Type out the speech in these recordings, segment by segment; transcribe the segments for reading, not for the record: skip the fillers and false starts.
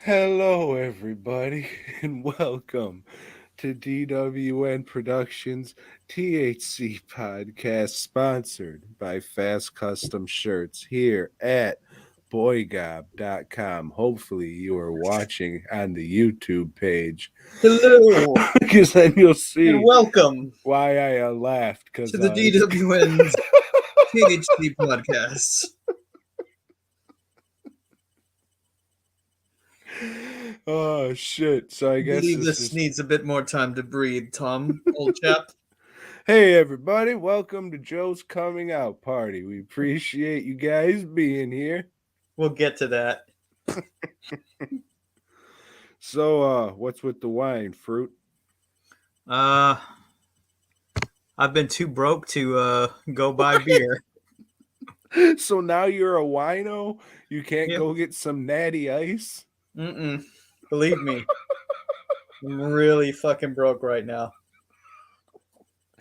Hello, everybody, and welcome to DWN Productions THC podcast, sponsored by Fast Custom Shirts here at BOYGOB.com. Hopefully, you are watching on the YouTube page Hello because then you'll and see welcome why I laughed. to Because the DWN's THC podcast. oh shit! So I I guess believe this this is. needs a bit more time to breathe, Tom, old chap. Hey everybody, welcome to Joe's coming out party. We appreciate you guys being here. We'll get to that. So what's with the wine, fruit? Uh, I've been too broke to go buy beer. So now you're a wino? You can't Yep. go get some natty ice? Mm-mm. Believe me, I'm really fucking broke right now.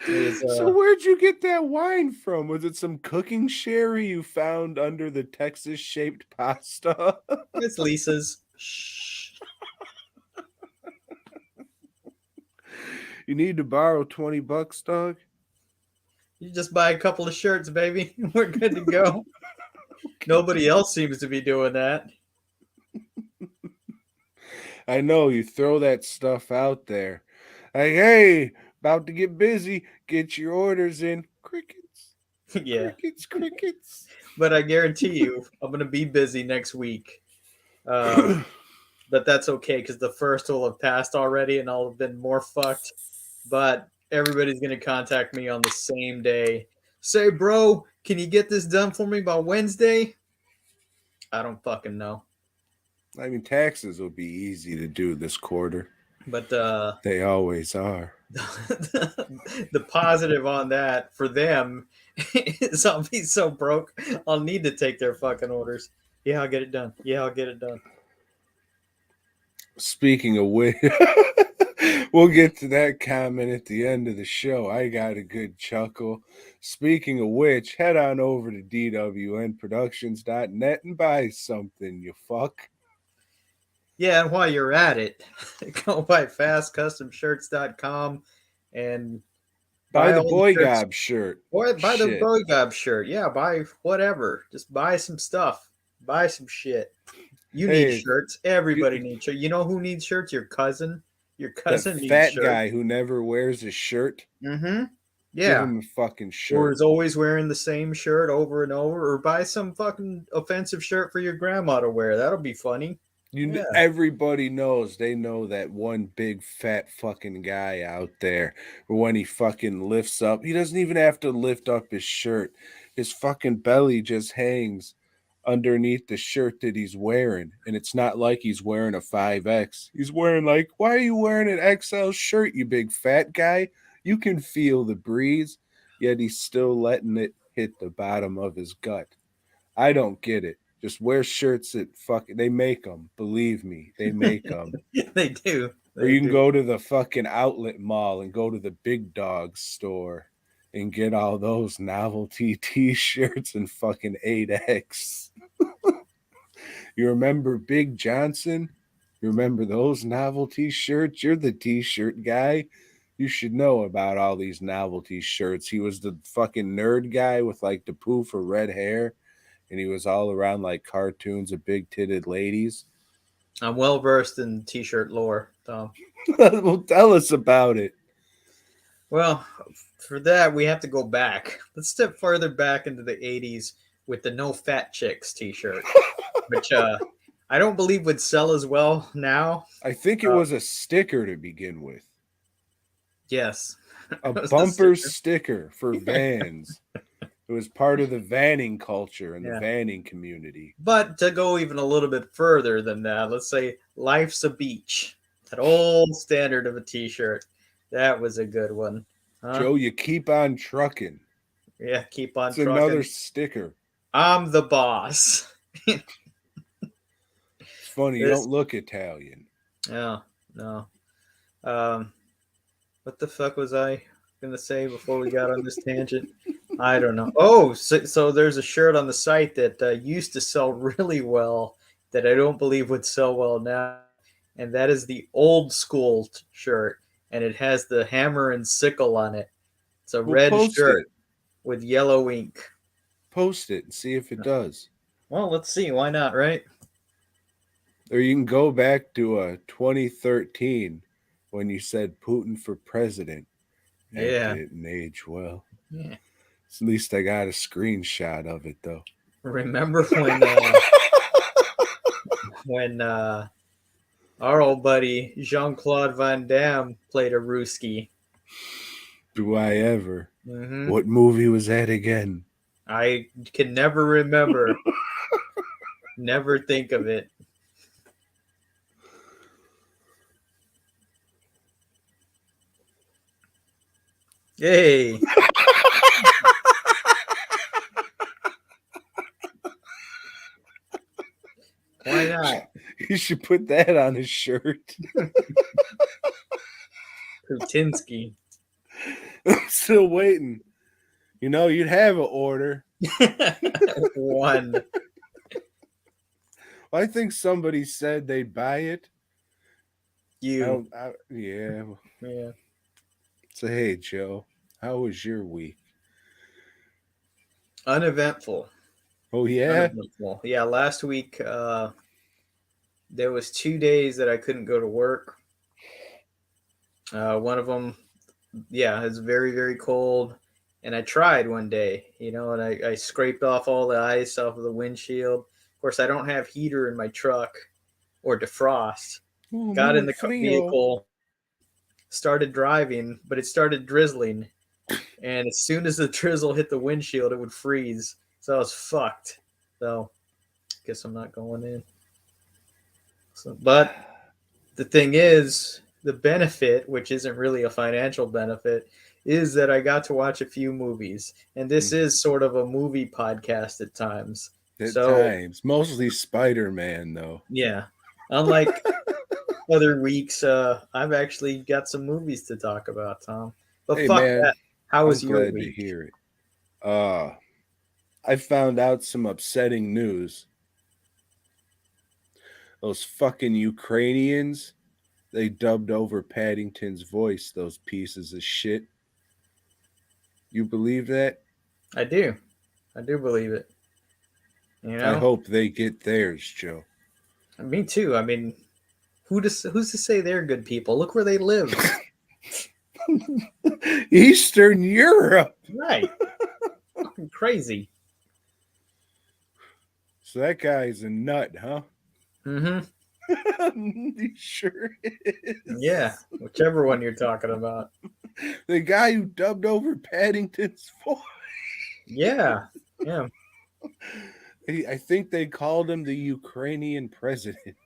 It is, So where'd you get that wine from? Was it some cooking sherry you found under the Texas shaped pasta? it's Lisa's. Shh. You need to borrow $20, dog? You just buy a couple of shirts, baby. We're good to go. Nobody else seems to be doing that. I know you throw that stuff out there. Like, hey, about to get busy. Get your orders in. Crickets, Yeah. crickets. But I guarantee you, I'm going to be busy next week. But that's okay because the first will have passed already and I'll have been more fucked. But everybody's going to contact me on the same day. Say, bro, can you get this done for me by Wednesday? I don't fucking know. I mean, taxes will be easy to do this quarter. But They always are. the positive on that for them is I'll be so broke, I'll need to take their fucking orders. Yeah, I'll get it done. Yeah, I'll get it done. Speaking of which, we'll get to that comment at the end of the show. I got a good chuckle. Speaking of which, head on over to dwnproductions.net and buy something, you fuck. Yeah, and while you're at it, go by fastcustomshirts.com and Buy the all the Boy shirts. Gob shirt. Or buy the Shit. BOYGOB shirt. Yeah, buy whatever. Just buy some stuff. Buy some shit. You need Hey, shirts. Everybody needs shirts. You know who needs shirts? Your cousin. Your that cousin needs fat shirts. guy who never wears a shirt. Mm-hmm. Give Yeah. him a fucking Or shirt. is always wearing the same shirt over and over. Or buy some fucking offensive shirt for your grandma to wear. That'll be funny. Yeah. Everybody knows. They know that one big fat fucking guy out there. When he fucking lifts up, he doesn't even have to lift up his shirt. His fucking belly just hangs underneath the shirt that he's wearing, and it's not like he's wearing a 5X. He's wearing like, why are you wearing an XL shirt, you big fat guy? You can feel the breeze, yet he's still letting it hit the bottom of his gut. I don't get it. Just wear shirts that they make them. Believe me, they make them. They do. Or you can go to the fucking outlet mall and go to the big dog store and get all those novelty t-shirts and fucking 8X. You remember Big Johnson? You remember those novelty shirts? You're the t-shirt guy. You should know about all these novelty shirts. He was the fucking nerd guy with like the poof of red hair, and he was all around like cartoons of big titted ladies. I'm well versed in t-shirt lore, Tom. Well, tell us about it. Well, for that we have to go back. Let's step further back into the 80s with the No Fat Chicks t-shirt, which I don't believe would sell as well now. I think it was a sticker to begin with. Yes. A bumper sticker for vans. It was part of the vanning culture and the vanning community. But to go even a little bit further than that, let's say Life's a Beach. That old standard of a t-shirt. That was a good one. Huh? Joe, you keep on trucking. Yeah, keep on it's trucking. Another sticker. I'm the boss. It's funny, you don't look Italian. No. What the fuck was I going to say before we got on this tangent? I don't know. Oh, so there's a shirt on the site that used to sell really well that I don't believe would sell well now, and that is the old school shirt, and it has the hammer and sickle on it. It's a We'll red post shirt it. with yellow ink. Post it and see if it does. Well, let's see. Why not, right? Or you can go back to 2013 when you said Putin for president. That Yeah. didn't age well. Yeah. At least I got a screenshot of it though. Remember when our old buddy Jean-Claude Van Damme played a Ruski? Do I ever? Mm-hmm. What movie was that again? I can never remember. Never think of it. Hey. Why not? You should put that on his shirt. Putinsky. I'm still waiting. You know, you'd have an order. One. I think somebody said they'd buy it. You. Yeah. Yeah. So, hey, Joe, how was your week? Uneventful. Oh, yeah? Uneventful. Yeah, last week there was 2 days that I couldn't go to work. One of them, yeah, it's very, very cold. And I tried one day, and I scraped off all the ice off of the windshield. Of course, I don't have heater in my truck or defrost. Got in the vehicle, started driving, but it started drizzling. And as soon as the drizzle hit the windshield, it would freeze. So I was fucked. So guess I'm not going in. But the thing is, the benefit, which isn't really a financial benefit, is that I got to watch a few movies. And this is sort of a movie podcast at times. At times. Mostly Spider-Man, though. Yeah. Unlike other weeks, I've actually got some movies to talk about, Tom. But hey, fuck man, that. How was your glad week? to hear it. I found out some upsetting news. Those fucking Ukrainians, they dubbed over Paddington's voice, those pieces of shit. You believe that? I do. I do believe it. I hope they get theirs, Joe. Me too. I mean, who's to say they're good people? Look where they live. Eastern Europe. Right. Fucking crazy. So that guy's a nut, huh? Mm-hmm. He sure is. Yeah, whichever one you're talking about. The guy who dubbed over Paddington's voice. Yeah. Yeah. I think they called him the Ukrainian president.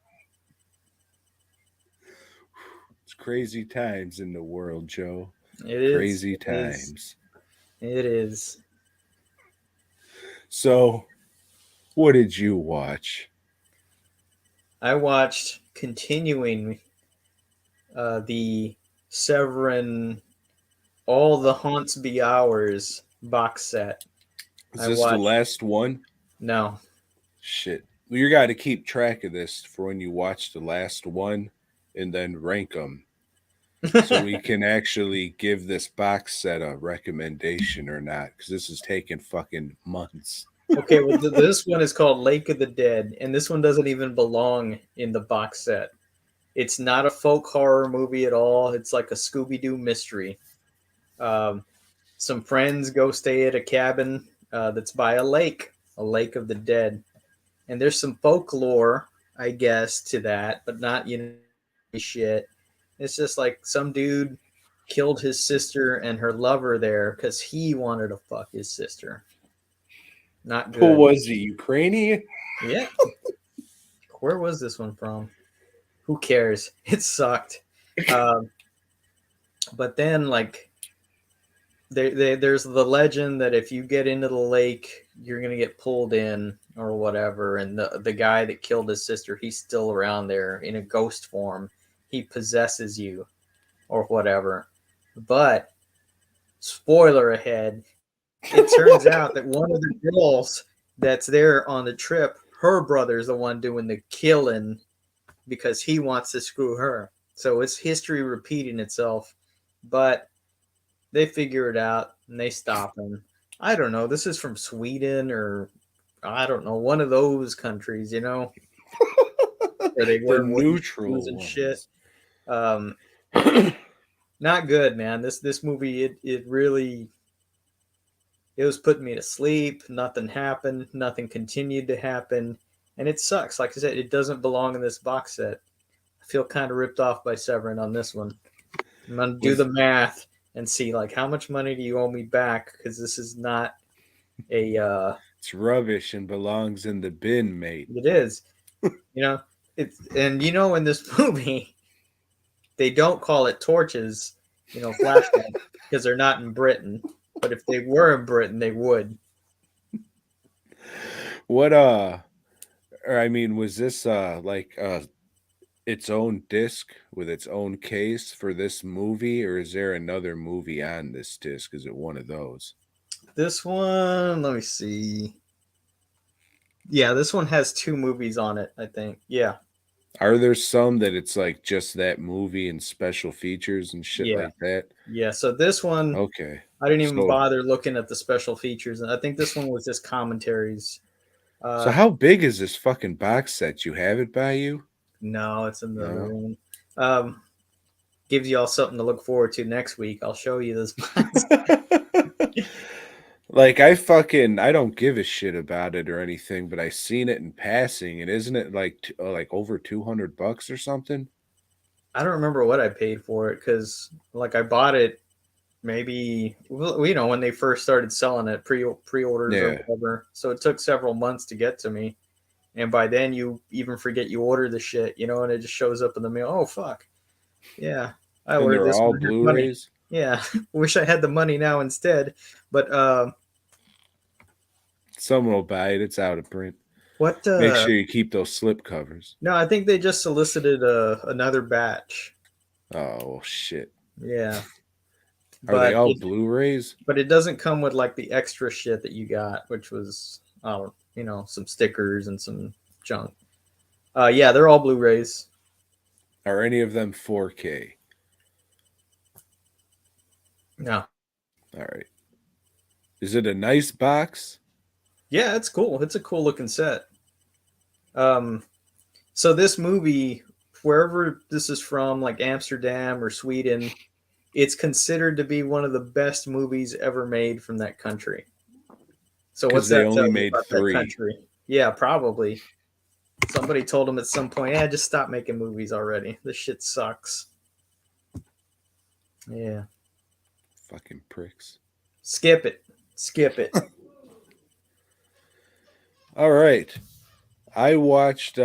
It's crazy times in the world, Joe. It is. Crazy times. It is. So, what did you watch? I watched continuing the Severin All the Haunts Be Ours box set. Is this the last one? No. Shit. Well, you got to keep track of this for when you watch the last one and then rank them. So we can actually give this box set a recommendation or not, because this is taking fucking months. Okay, well, this one is called Lake of the Dead, and this one doesn't even belong in the box set. It's not a folk horror movie at all. It's like a Scooby-Doo mystery. Some friends go stay at a cabin that's by a lake of the dead. And there's some folklore, I guess, to that, but not, shit. It's just like some dude killed his sister and her lover there because he wanted to fuck his sister. Not good. Who was he? Ukrainian? Yeah. Where was this one from? Who cares? It sucked. But then, like, there's the legend that if you get into the lake, you're gonna get pulled in or whatever. And the guy that killed his sister, he's still around there in a ghost form. He possesses you or whatever. But spoiler ahead, it turns out that one of the girls that's there on the trip, her brother's the one doing the killing because he wants to screw her. So it's history repeating itself, but they figure it out and they stop him. I don't know. This is from Sweden or I don't know, one of those countries, where they The wear wooden shoes neutral and shit. ones. Um, Not good, man. This movie it really it was putting me to sleep. Nothing happened. Nothing continued to happen, and it sucks. Like I said, it doesn't belong in this box set. I feel kind of ripped off by Severin on this one. I'm gonna do Was the math and see like how much money do you owe me back because this is not a it's rubbish and belongs in the bin, mate. it is you know it's and in this movie they don't call it torches, flashlight because they're not in Britain. But if they were in Britain, they would. What or I mean, was this like its own disc with its own case for this movie, or is there another movie on this disc? Is it one of those? This one, let me see. Yeah, this one has 2 movies on it, I think. Yeah, Are there some that it's like just that movie and special features and shit yeah, like that? yeah. So this one, Okay. I didn't even So bother looking at the special features, and I think this one was just commentaries. so Uh, how big is this fucking box set? You have it by you? no, it's in the other No. room. Um, Gives you all something to look forward to next week. I'll show you this box. Like I don't give a shit about it or anything, but I seen it in passing, and isn't it like over $200 or something? I don't remember what I paid for it because, like, I bought it maybe when they first started selling it, pre-orders or Yeah. whatever. So it took several months to get to me, and by then you even forget you ordered the shit, and it just shows up in the mail. Oh fuck, yeah, I And ordered they're this all one. Here's money. Blu-rays. Yeah, wish I had the money now instead. But Someone will buy it. It's out of print. what? Make sure you keep those slip covers. No, I think they just solicited another batch. Oh shit. Yeah, Are they but all it Blu-rays? but it doesn't come with like the extra shit that you got, which was some stickers and some junk. Yeah, they're all Blu-rays. Are any of them 4K? No. All right. Is it a nice box? Yeah, it's cool. It's a cool looking set. Um, so this movie, wherever this is from, like Amsterdam or Sweden, it's considered to be one of the best movies ever made from that country. So Because what's they that tell only you made about that 3. country? Yeah, probably. Somebody told them at some point, yeah, just stop making movies already. This shit sucks. Yeah. Fucking pricks. Skip it. Skip it. All right. I watched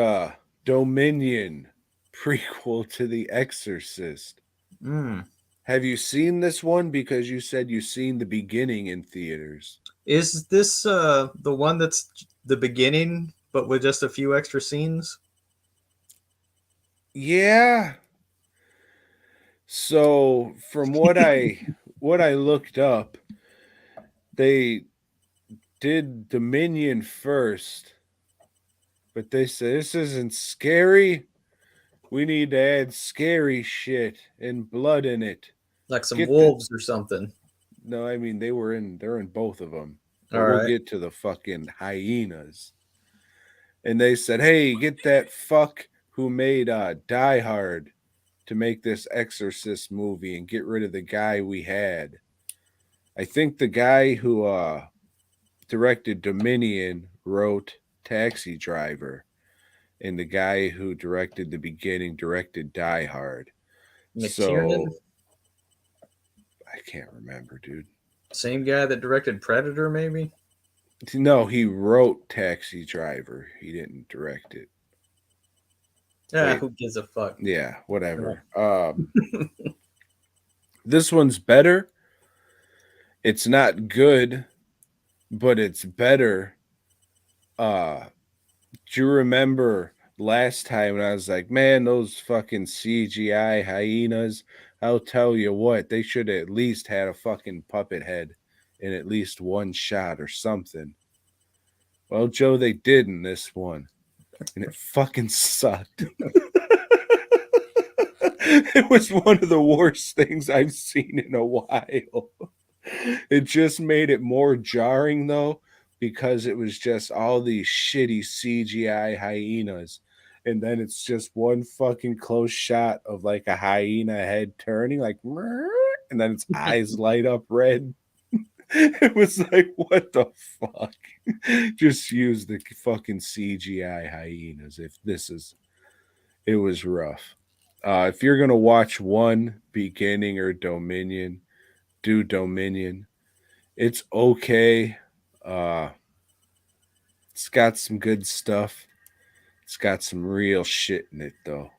Dominion, prequel to The Exorcist. Mm. Have you seen this one? Because you said you seen the beginning in theaters. Is this the one that's the beginning, but with just a few extra scenes? Yeah. So from what I looked up, they did Dominion first, but they said this isn't scary. We need to add scary shit and blood in it. Like some Get the wolves or something. No, I mean they're in both of them. But All we'll right. get to the fucking hyenas. And they said, "Hey, get that fuck who made Die Hard to make this Exorcist movie and get rid of the guy we had." I think the guy who directed Dominion wrote Taxi Driver, and the guy who directed the beginning directed Die Hard. McTiernan, So I can't remember, dude. same guy that directed Predator, maybe. No, he wrote Taxi Driver. He didn't direct it. Yeah, Wait, who gives a fuck? yeah, Yeah. whatever. This one's better. It's not good, but it's better. Do you remember last time when I was like, man, those fucking CGI hyenas? I'll tell you what, they should have at least had a fucking puppet head in at least one shot or something. Well, Joe, they did in this one, and it fucking sucked. It was one of the worst things I've seen in a while. It just made it more jarring, though, because it was just all these shitty CGI hyenas. And then it's just one fucking close shot of like a hyena head turning, like, and then its eyes light up red. It was like, what the fuck? Just use the fucking CGI hyenas if this is. It was rough. If you're gonna watch one, Beginning or Dominion, do Dominion. It's okay. Uh, it's got some good stuff. It's got some real shit in it, though.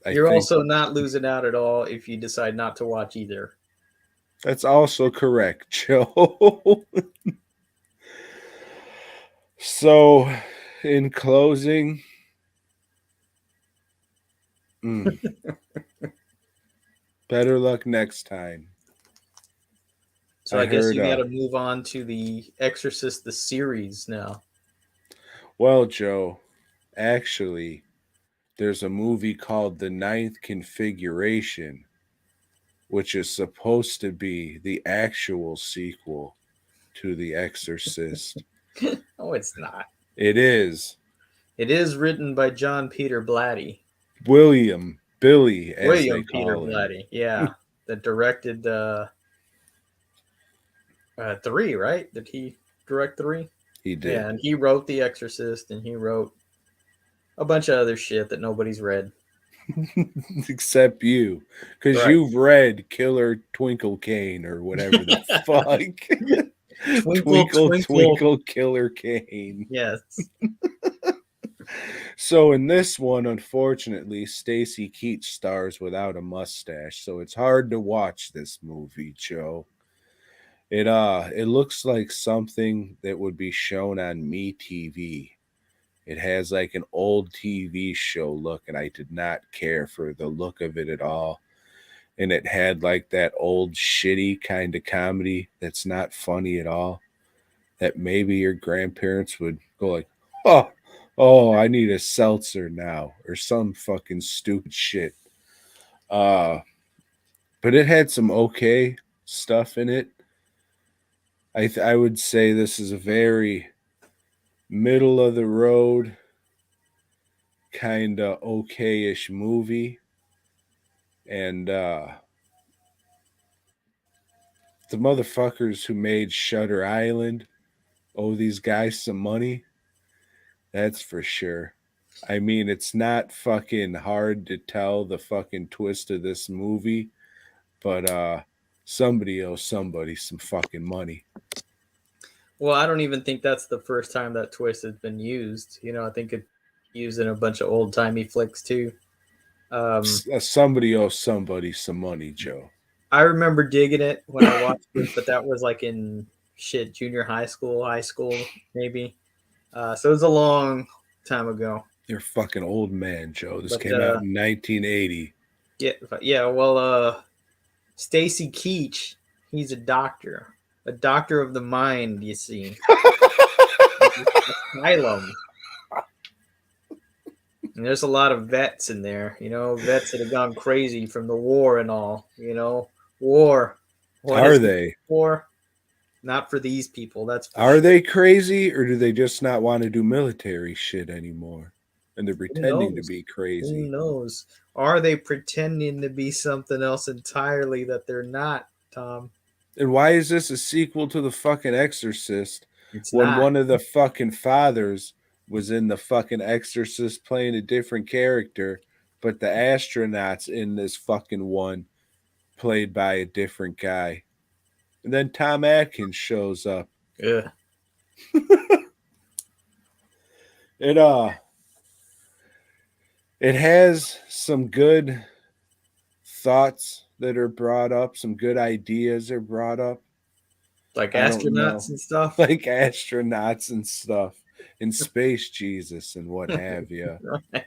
I You're think also not losing out at all if you decide not to watch either. that's also correct, Joe. So, in closing, better luck next time. So I guess you got to move on to the Exorcist the series now. Well, Joe, actually, there's a movie called The Ninth Configuration, which is supposed to be the actual sequel to The Exorcist. Oh, it's not. It is. It is written by John Peter Blatty. Billy, as William they Peter call him. Blatty, yeah, that directed 3, right? Did he direct 3? He did. Yeah, and he wrote The Exorcist, and he wrote a bunch of other shit that nobody's read. Except you. Because Right. you've read Killer Twinkle Kane or whatever the fuck. Twinkle, Killer Kane. Yes. So in this one, unfortunately, Stacy Keach stars without a mustache, so it's hard to watch this movie, Joe. It looks like something that would be shown on MeTV. It has like an old TV show look, and I did not care for the look of it at all. And it had like that old shitty kind of comedy that's not funny at all. That maybe your grandparents would go like, oh, I need a seltzer now, or some fucking stupid shit. But it had some okay stuff in it. I would say this is a very middle of the road kind of okay-ish movie, and the motherfuckers who made Shutter Island owe these guys some money. That's for sure. I mean, it's not fucking hard to tell the fucking twist of this movie, but somebody owes somebody some fucking money. Well, I don't even think that's the first time that twist has been used. I think it's used in a bunch of old timey flicks too. Somebody owes somebody some money, Joe. I remember digging it when I watched it, but that was like in junior high school maybe. So it was a long time ago. You're a fucking old man, Joe. This came out in 1980. Yeah. Well, Stacy Keach, he's a doctor of the mind. You see, asylum. And there's a lot of vets in there, vets that have gone crazy from the war and all, war. Are they? War? Not for these people. Are they crazy, or do they just not want to do military shit anymore? And they're pretending to be crazy. Who knows? Are they pretending to be something else entirely that they're not, Tom? And why is this a sequel to the fucking Exorcist when not. one of the fucking fathers was in the fucking Exorcist playing a different character, but the astronauts in this fucking one played by a different guy? And then Tom Atkins shows up. Yeah. It has some good thoughts that are brought up, some good ideas are brought up. Like astronauts and stuff? Like astronauts and stuff. And space Jesus and what have you. Right.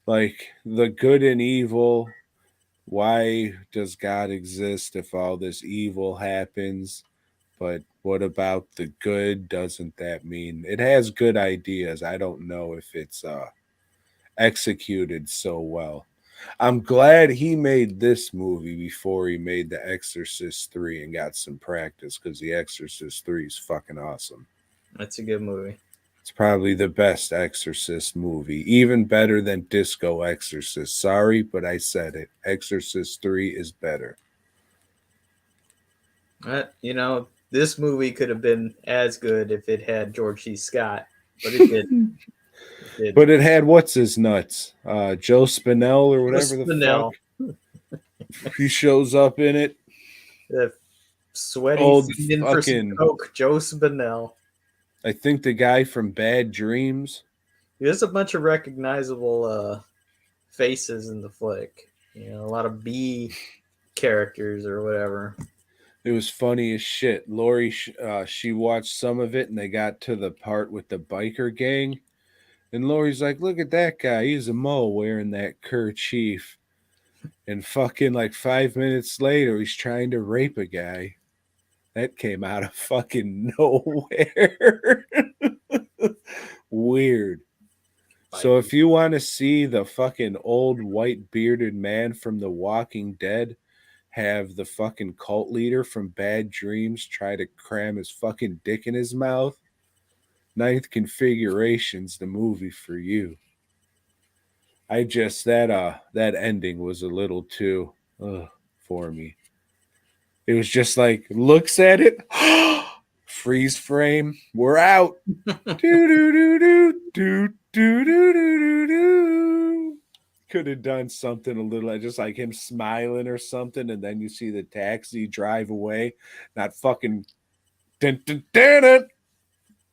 Like the good and evil. Why does God exist if all this evil happens? but what about the good? Doesn't that mean it has good ideas? I don't know if it's executed so well. I'm glad he made this movie before he made The Exorcist 3 and got some practice, because The Exorcist 3 is fucking awesome. That's a good movie. It's probably the best Exorcist movie, even better than Disco Exorcist. Sorry, but I said it. Exorcist 3 is better. You know, this movie could have been as good if it had George C. Scott, but it didn't. It didn't. But it had what's his nuts? Joe Spinell or whatever the fuck. Spinell, He shows up in it. the sweaty Old fiending for some fucking, coke, Joe Spinell. I think the guy from Bad Dreams. There's a bunch of recognizable faces in the flick. You know, a lot of B characters or whatever. It was funny as shit. Lori, she watched some of it, and they got to the part with the biker gang, and Lori's like, "Look at that guy. He's a mole wearing that kerchief." And fucking like 5 minutes later, he's trying to rape a guy. That came out of fucking nowhere. Weird. So if you want to see the fucking old white bearded man from The Walking Dead have the fucking cult leader from Bad Dreams try to cram his fucking dick in his mouth, Ninth Configuration's the movie for you. I just that ending was a little too for me. It was just like looks at it, freeze frame, we're out. do do do do do do do do do. Could have done something a little, just like him smiling or something, and then you see the taxi drive away, not fucking. Dun, dun, dun, dun,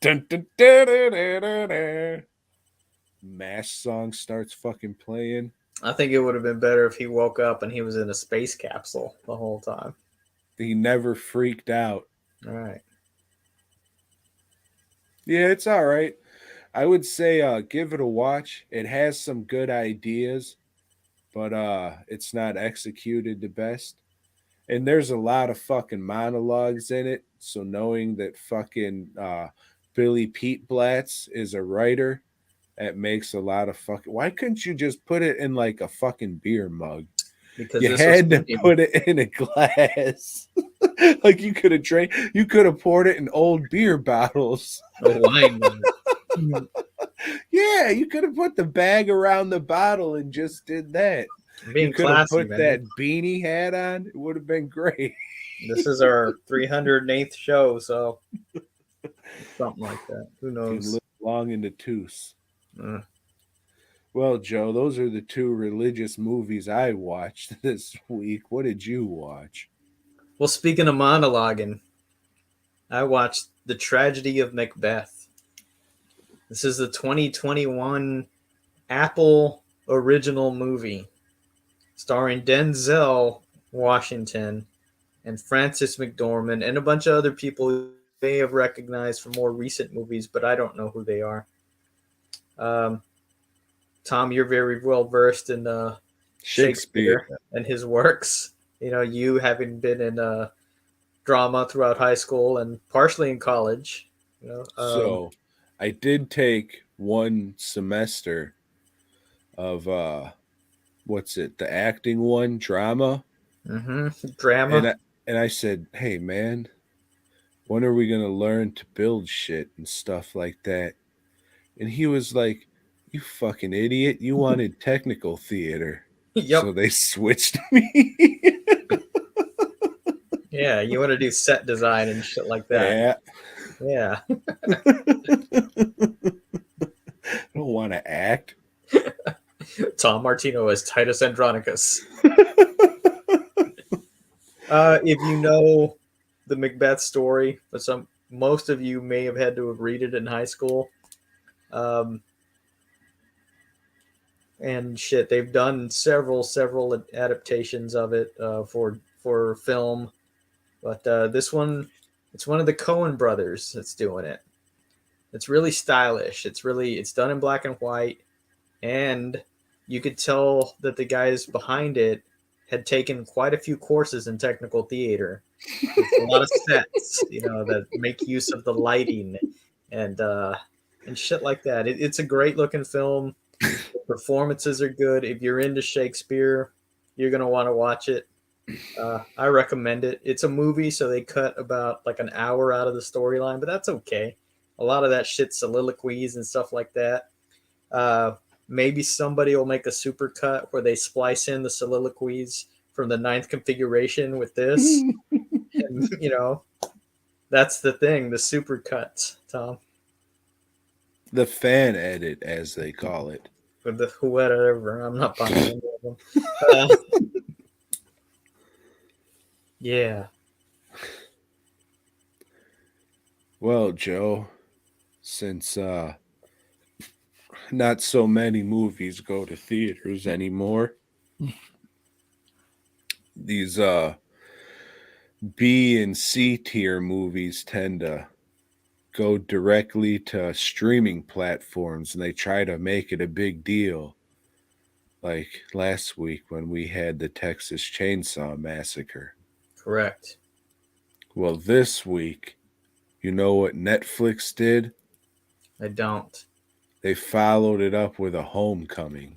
dun, dun, dun, dun, dun, dun, dun. Mash song starts fucking playing. I think it would have been better if he woke up and he was in a space capsule the whole time. He never freaked out. All right. Yeah, it's all right. I would say give it a watch. It has some good ideas, but it's not executed the best. And there's a lot of fucking monologues in it. So knowing that fucking Billy Pete Blatz is a writer, that makes a lot of fucking. Why couldn't you just put it in like a fucking beer mug? Because you had to put it in a glass. Like you could have drank, you could have poured it in old beer bottles. A wine mug. Yeah, you could have put the bag around the bottle and just did that. Being you could have classy, put man. that beanie hat on. It would have been great. This is our 308th show, so something like that. Who knows? Live long in the tooth. Well, Joe, those are the two religious movies I watched this week. What did you watch? Well, speaking of monologuing, I watched The Tragedy of Macbeth. This is the 2021 Apple original movie starring Denzel Washington and Frances McDormand and a bunch of other people you may have recognized from more recent movies, but I don't know who they are. Tom, you're very well versed in Shakespeare and his works. You know, you having been in drama throughout high school and partially in college. You know, so I did take one semester of what's it? The acting one, drama. Drama. And I said, "Hey, man, when are we gonna learn to build shit and stuff like that?" And he was like, "You fucking idiot! You wanted technical theater." Yep. So they switched me. Yeah, you want to do set design and shit like that. Yeah. I don't want to act. Tom Martino as Titus Andronicus. If you know the Macbeth story, but most of you may have had to have read it in high school. And shit, they've done several adaptations of it for film, but this one, it's one of the Coen brothers that's doing it. It's really stylish. It's done in black and white, and you could tell that the guys behind it had taken quite a few courses in technical theater. There's a lot of sets, that make use of the lighting and shit like that. It's a great looking film. The performances are good. If you're into Shakespeare, you're gonna want to watch it. I recommend it. It's a movie, so they cut about like an hour out of the storyline, but that's okay. A lot of that shit's soliloquies and stuff like that. Uh, Maybe somebody will make a super cut where they splice in the soliloquies from the ninth configuration with this, and that's the thing, the super cuts, Tom, The fan edit, as they call it. with the whatever. I'm not buying any of them. Uh, yeah, Well, Joe, since not so many movies go to theaters anymore, these B and C tier movies tend to go directly to streaming platforms, and they try to make it a big deal. Like last week when we had the Texas Chainsaw Massacre. correct. Well, this week, you know what Netflix did? I don't. They followed it up with a Homecoming.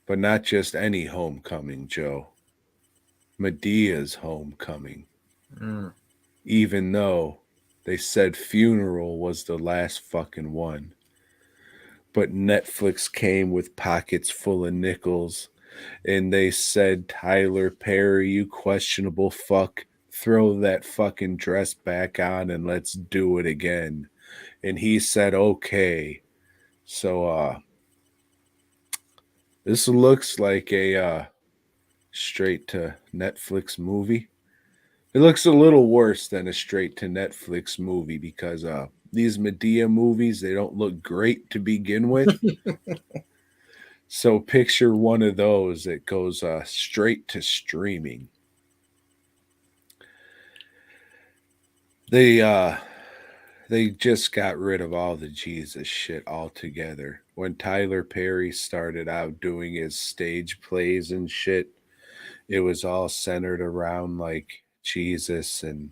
But not just any homecoming, Joe. Medea's Homecoming. Mm. Even though they said Funeral was the last fucking one. But Netflix came with pockets full of nickels, and they said, Tyler Perry, you questionable fuck, throw that fucking dress back on and let's do it again. And he said, okay. So, this looks like a straight to Netflix movie. It looks a little worse than a straight to Netflix movie because these Madea movies, they don't look great to begin with. So picture one of those that goes straight to streaming. They they just got rid of all the Jesus shit altogether. When Tyler Perry started out doing his stage plays and shit, it was all centered around like Jesus and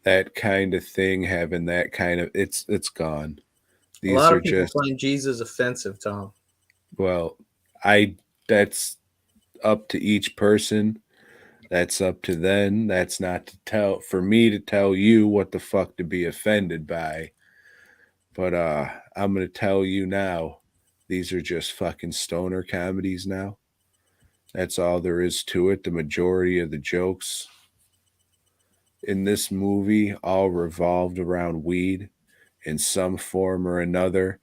that kind of thing, having that kind of it's gone. A These lot are of people just find Jesus offensive, Tom. well, I that's up to each person. That's up to them. That's not to tell for me to tell you what the fuck to be offended by. But I'm gonna tell you now, these are just fucking stoner comedies now. That's all there is to it. The majority of the jokes in this movie all revolved around weed in some form or another.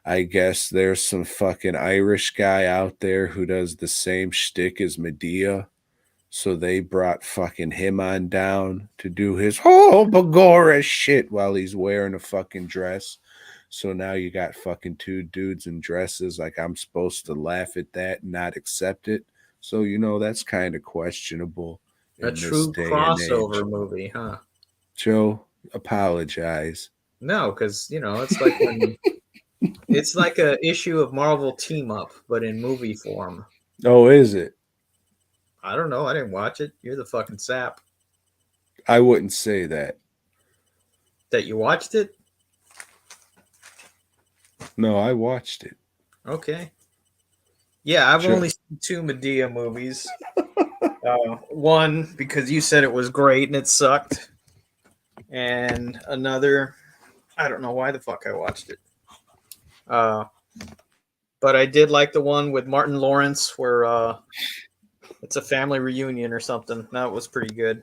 I guess there's some fucking Irish guy out there who does the same shtick as Medea. So they brought fucking him on down to do his whole Bagora shit while he's wearing a fucking dress. So now you got fucking two dudes in dresses. Like I'm supposed to laugh at that and not accept it. So, that's kind of questionable A in this true day and age. crossover movie, huh? Joe, apologize. No, because it's like a issue of Marvel Team Up, but in movie form. Oh, is it? I don't know. I didn't watch it. You're the fucking sap I wouldn't say that. that you watched it. No, I watched it. Okay. Yeah, I've Joe, only seen two Medea movies. One because you said it was great and it sucked, and another, I don't know why the fuck I watched it. Uh, but I did like the one with Martin Lawrence where it's a family reunion or something. That was pretty good.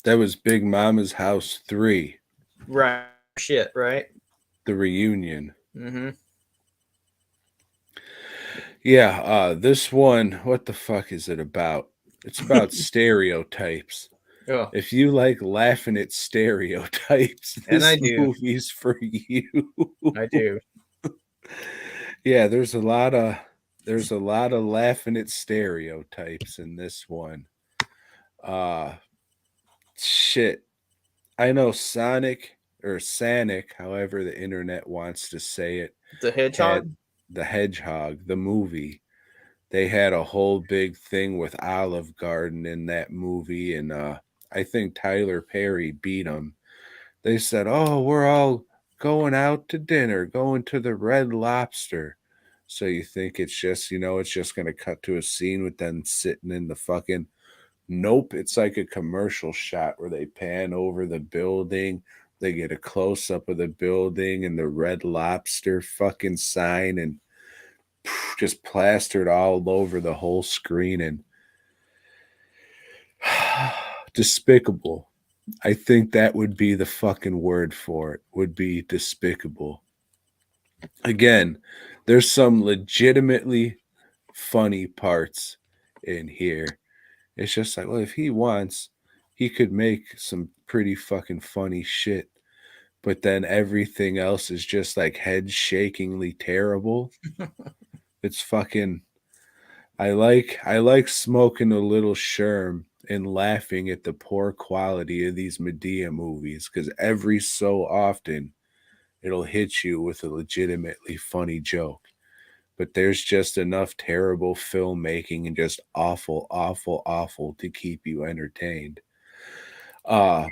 that was Big Mama's House 3, Right. Shit. Right. the reunion. Mm-hmm. Yeah, this one, what the fuck is it about? It's about stereotypes. Oh, If you like laughing at stereotypes, and I this do. movie's for you. I do. Yeah, there's a lot of laughing at stereotypes in this one. Uh shit. I know Sonic or Sanic, however the internet wants to say it, The had Hedgehog. the Hedgehog, the movie. They had a whole big thing with Olive Garden in that movie, and I think Tyler Perry beat him. They said, "Oh, we're all going out to dinner, going to the Red Lobster." So you think it's just, it's just going to cut to a scene with them sitting in the fucking. Nope, it's like a commercial shot where they pan over the building. They get a close up of the building and the Red Lobster fucking sign, and just plastered all over the whole screen, and despicable. I think that would be the fucking word for it. Would be despicable. Again, there's some legitimately funny parts in here. It's just like, well, if he wants, he could make some pretty fucking funny shit. But then everything else is just like head shakingly terrible. It's fucking I like smoking a little sherm and laughing at the poor quality of these Madea movies, because every so often it'll hit you with a legitimately funny joke. But there's just enough terrible filmmaking and just awful, awful, awful to keep you entertained.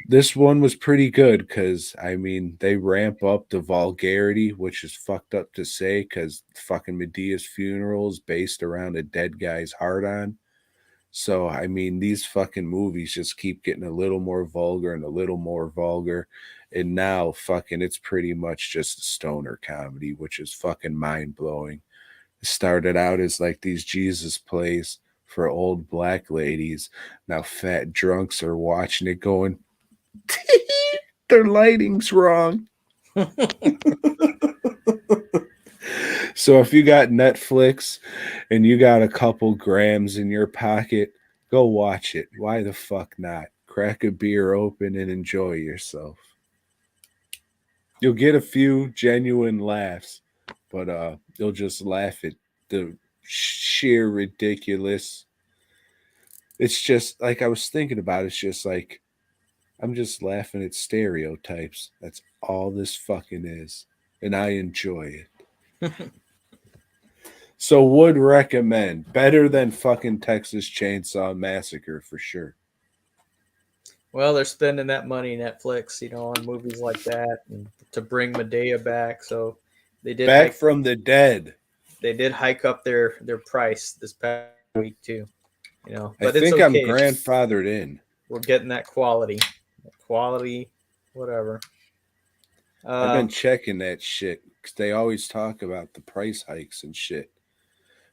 This one was pretty good because I mean they ramp up the vulgarity, which is fucked up to say because fucking Medea's funeral is based around a dead guy's heart on. So I mean these fucking movies just keep getting a little more vulgar and a little more vulgar. And now fucking it's pretty much just a stoner comedy, which is fucking mind blowing. It started out as like these Jesus plays for old black ladies. Now fat drunks are watching it going, their lighting's wrong. So if you got Netflix and you got a couple grams in your pocket, go watch it. Why the fuck not? Crack a beer open and enjoy yourself. You'll get a few genuine laughs, but you'll just laugh at the sheer ridiculous. It's just like I was thinking about. It's just like I'm just laughing at stereotypes. That's all this fucking is. And I enjoy it. So would recommend. Better than fucking Texas Chainsaw Massacre for sure. Well, they're spending that money, Netflix, on movies like that, and to bring Medea back. So they did Back hike. from the dead. They did hike up their price this past week too. I But it's think I'm okay. grandfathered in. We're getting that quality, whatever. I've been Um, checking that shit because they always talk about the price hikes and shit.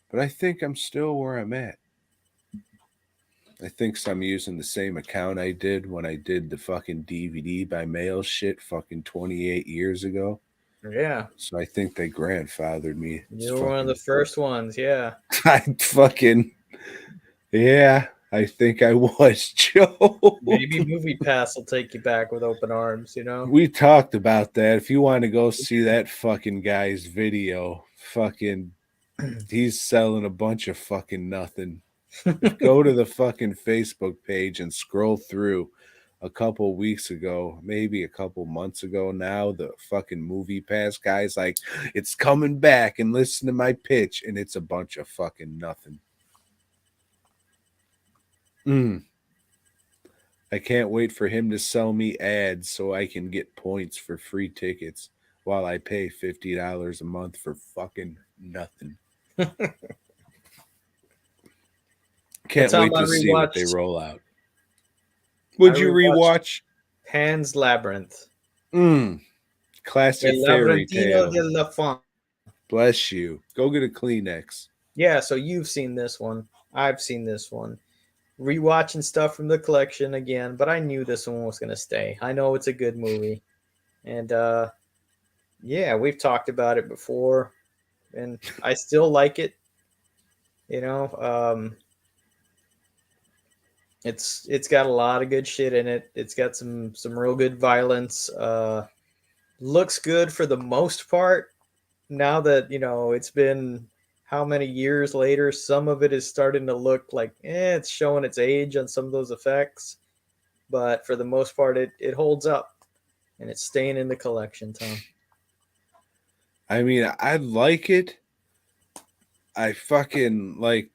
But I think I'm still where I'm at. I think I'm using the same account I did when I did the fucking DVD by mail shit fucking 28 years ago. yeah, So I think they grandfathered me. It's you were one of the fucking. first ones. Yeah, I fucking. Yeah, I think I was, Joe. maybe Movie Pass will take you back with open arms. We talked about that. If you want to go see that fucking guy's video, fucking, he's selling a bunch of fucking nothing. If go to the fucking Facebook page and scroll through a couple weeks ago, maybe a couple months ago now, the fucking movie pass guy's like, it's coming back and listen to my pitch, and it's a bunch of fucking nothing. I can't wait for him to sell me ads so I can get points for free tickets while I pay $50 a month for fucking nothing. that's Can't how wait I to see what they rewatched. roll out. I Would you rewatched rewatch? Pan's Labyrinth. Classic El fairy Labrantino tale. de la Font. Bless you. Go get a Kleenex. Yeah, so you've seen this one. I've seen this one. Rewatching stuff from the collection again, but I knew this one was gonna stay. I know it's a good movie, and yeah, we've talked about it before, and I still like it. You know, it's got a lot of good shit in it. It's got some real good violence. Looks good for the most part. Now that it's been how many years later, some of it is starting to look like it's showing its age on some of those effects. But for the most part, it holds up, and it's staying in the collection, Tom. I mean, I like it. I fucking like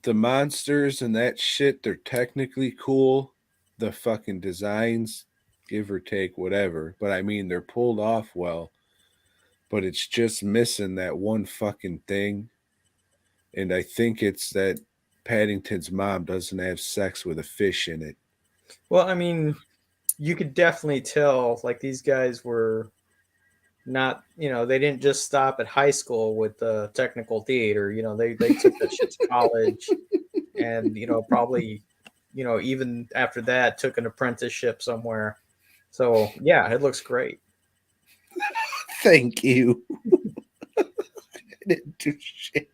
the monsters and that shit, they're technically cool. The fucking designs, give or take, whatever. But I mean, they're pulled off well. But it's just missing that one fucking thing. And I think it's that Paddington's mom doesn't have sex with a fish in it. Well, I mean, you could definitely tell like these guys were not, they didn't just stop at high school with technical theater. They took that shit to college, and probably, even after that took an apprenticeship somewhere. So yeah, it looks great. Thank you. I didn't do shit.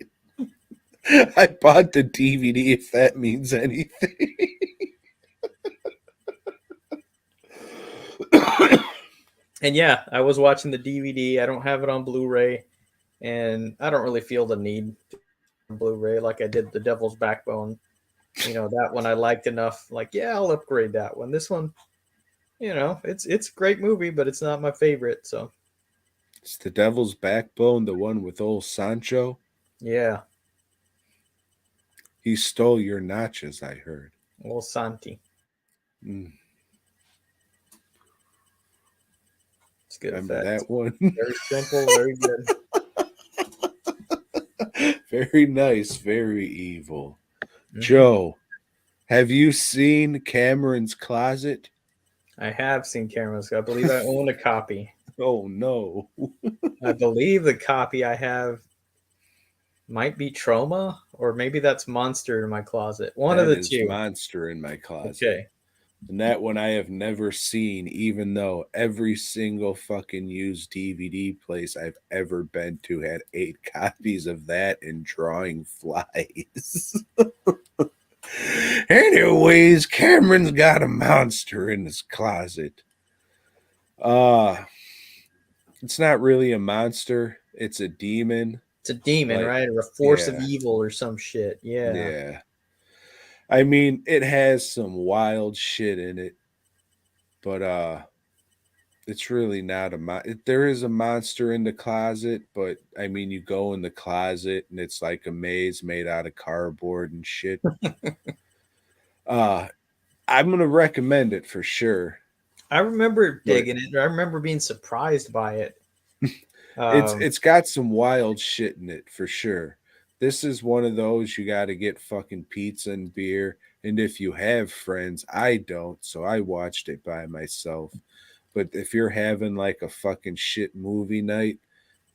I bought the DVD if that means anything. And yeah, I was watching the DVD. I don't have it on Blu-ray, and I don't really feel the need on Blu-ray like I did the Devil's Backbone. That one I liked enough. Like, yeah, I'll upgrade that one. This one, it's a great movie, but it's not my favorite. So It's the Devil's Backbone, the one with old Sancho. yeah, He stole your notches, I heard. well, Santi, Mm, it's good remember effect. that one? Very simple, very good. Very nice, very evil. Mhm. Joe, have you seen Cameron's Closet? I have seen Cameras. I believe I own a copy. Oh no. I believe the copy I have might be Trauma, or maybe that's Monster in my closet. One of That the is two. Monster in my closet. Okay. And that one I have never seen, even though every single fucking used DVD place I've ever been to had 8 copies of that and Drawing Flies. Anyways, Cameron's got a monster in his closet. Uh it's not really a monster, it's a demon. It's a demon, Like, right? Or a force of yeah, evil or some shit. Yeah. yeah. I mean, it has some wild shit in it, but it's really not there is a monster in the closet, but I mean, you go in the closet and it's like a maze made out of cardboard and shit. uh I'm gonna recommend it for sure. I remember But digging it. I remember being surprised by it. Um, it's got some wild shit in it for sure. This is one of those you got to get fucking pizza and beer, and if you have friends, I don't, so I watched it by myself. But if you're having like a fucking shit movie night,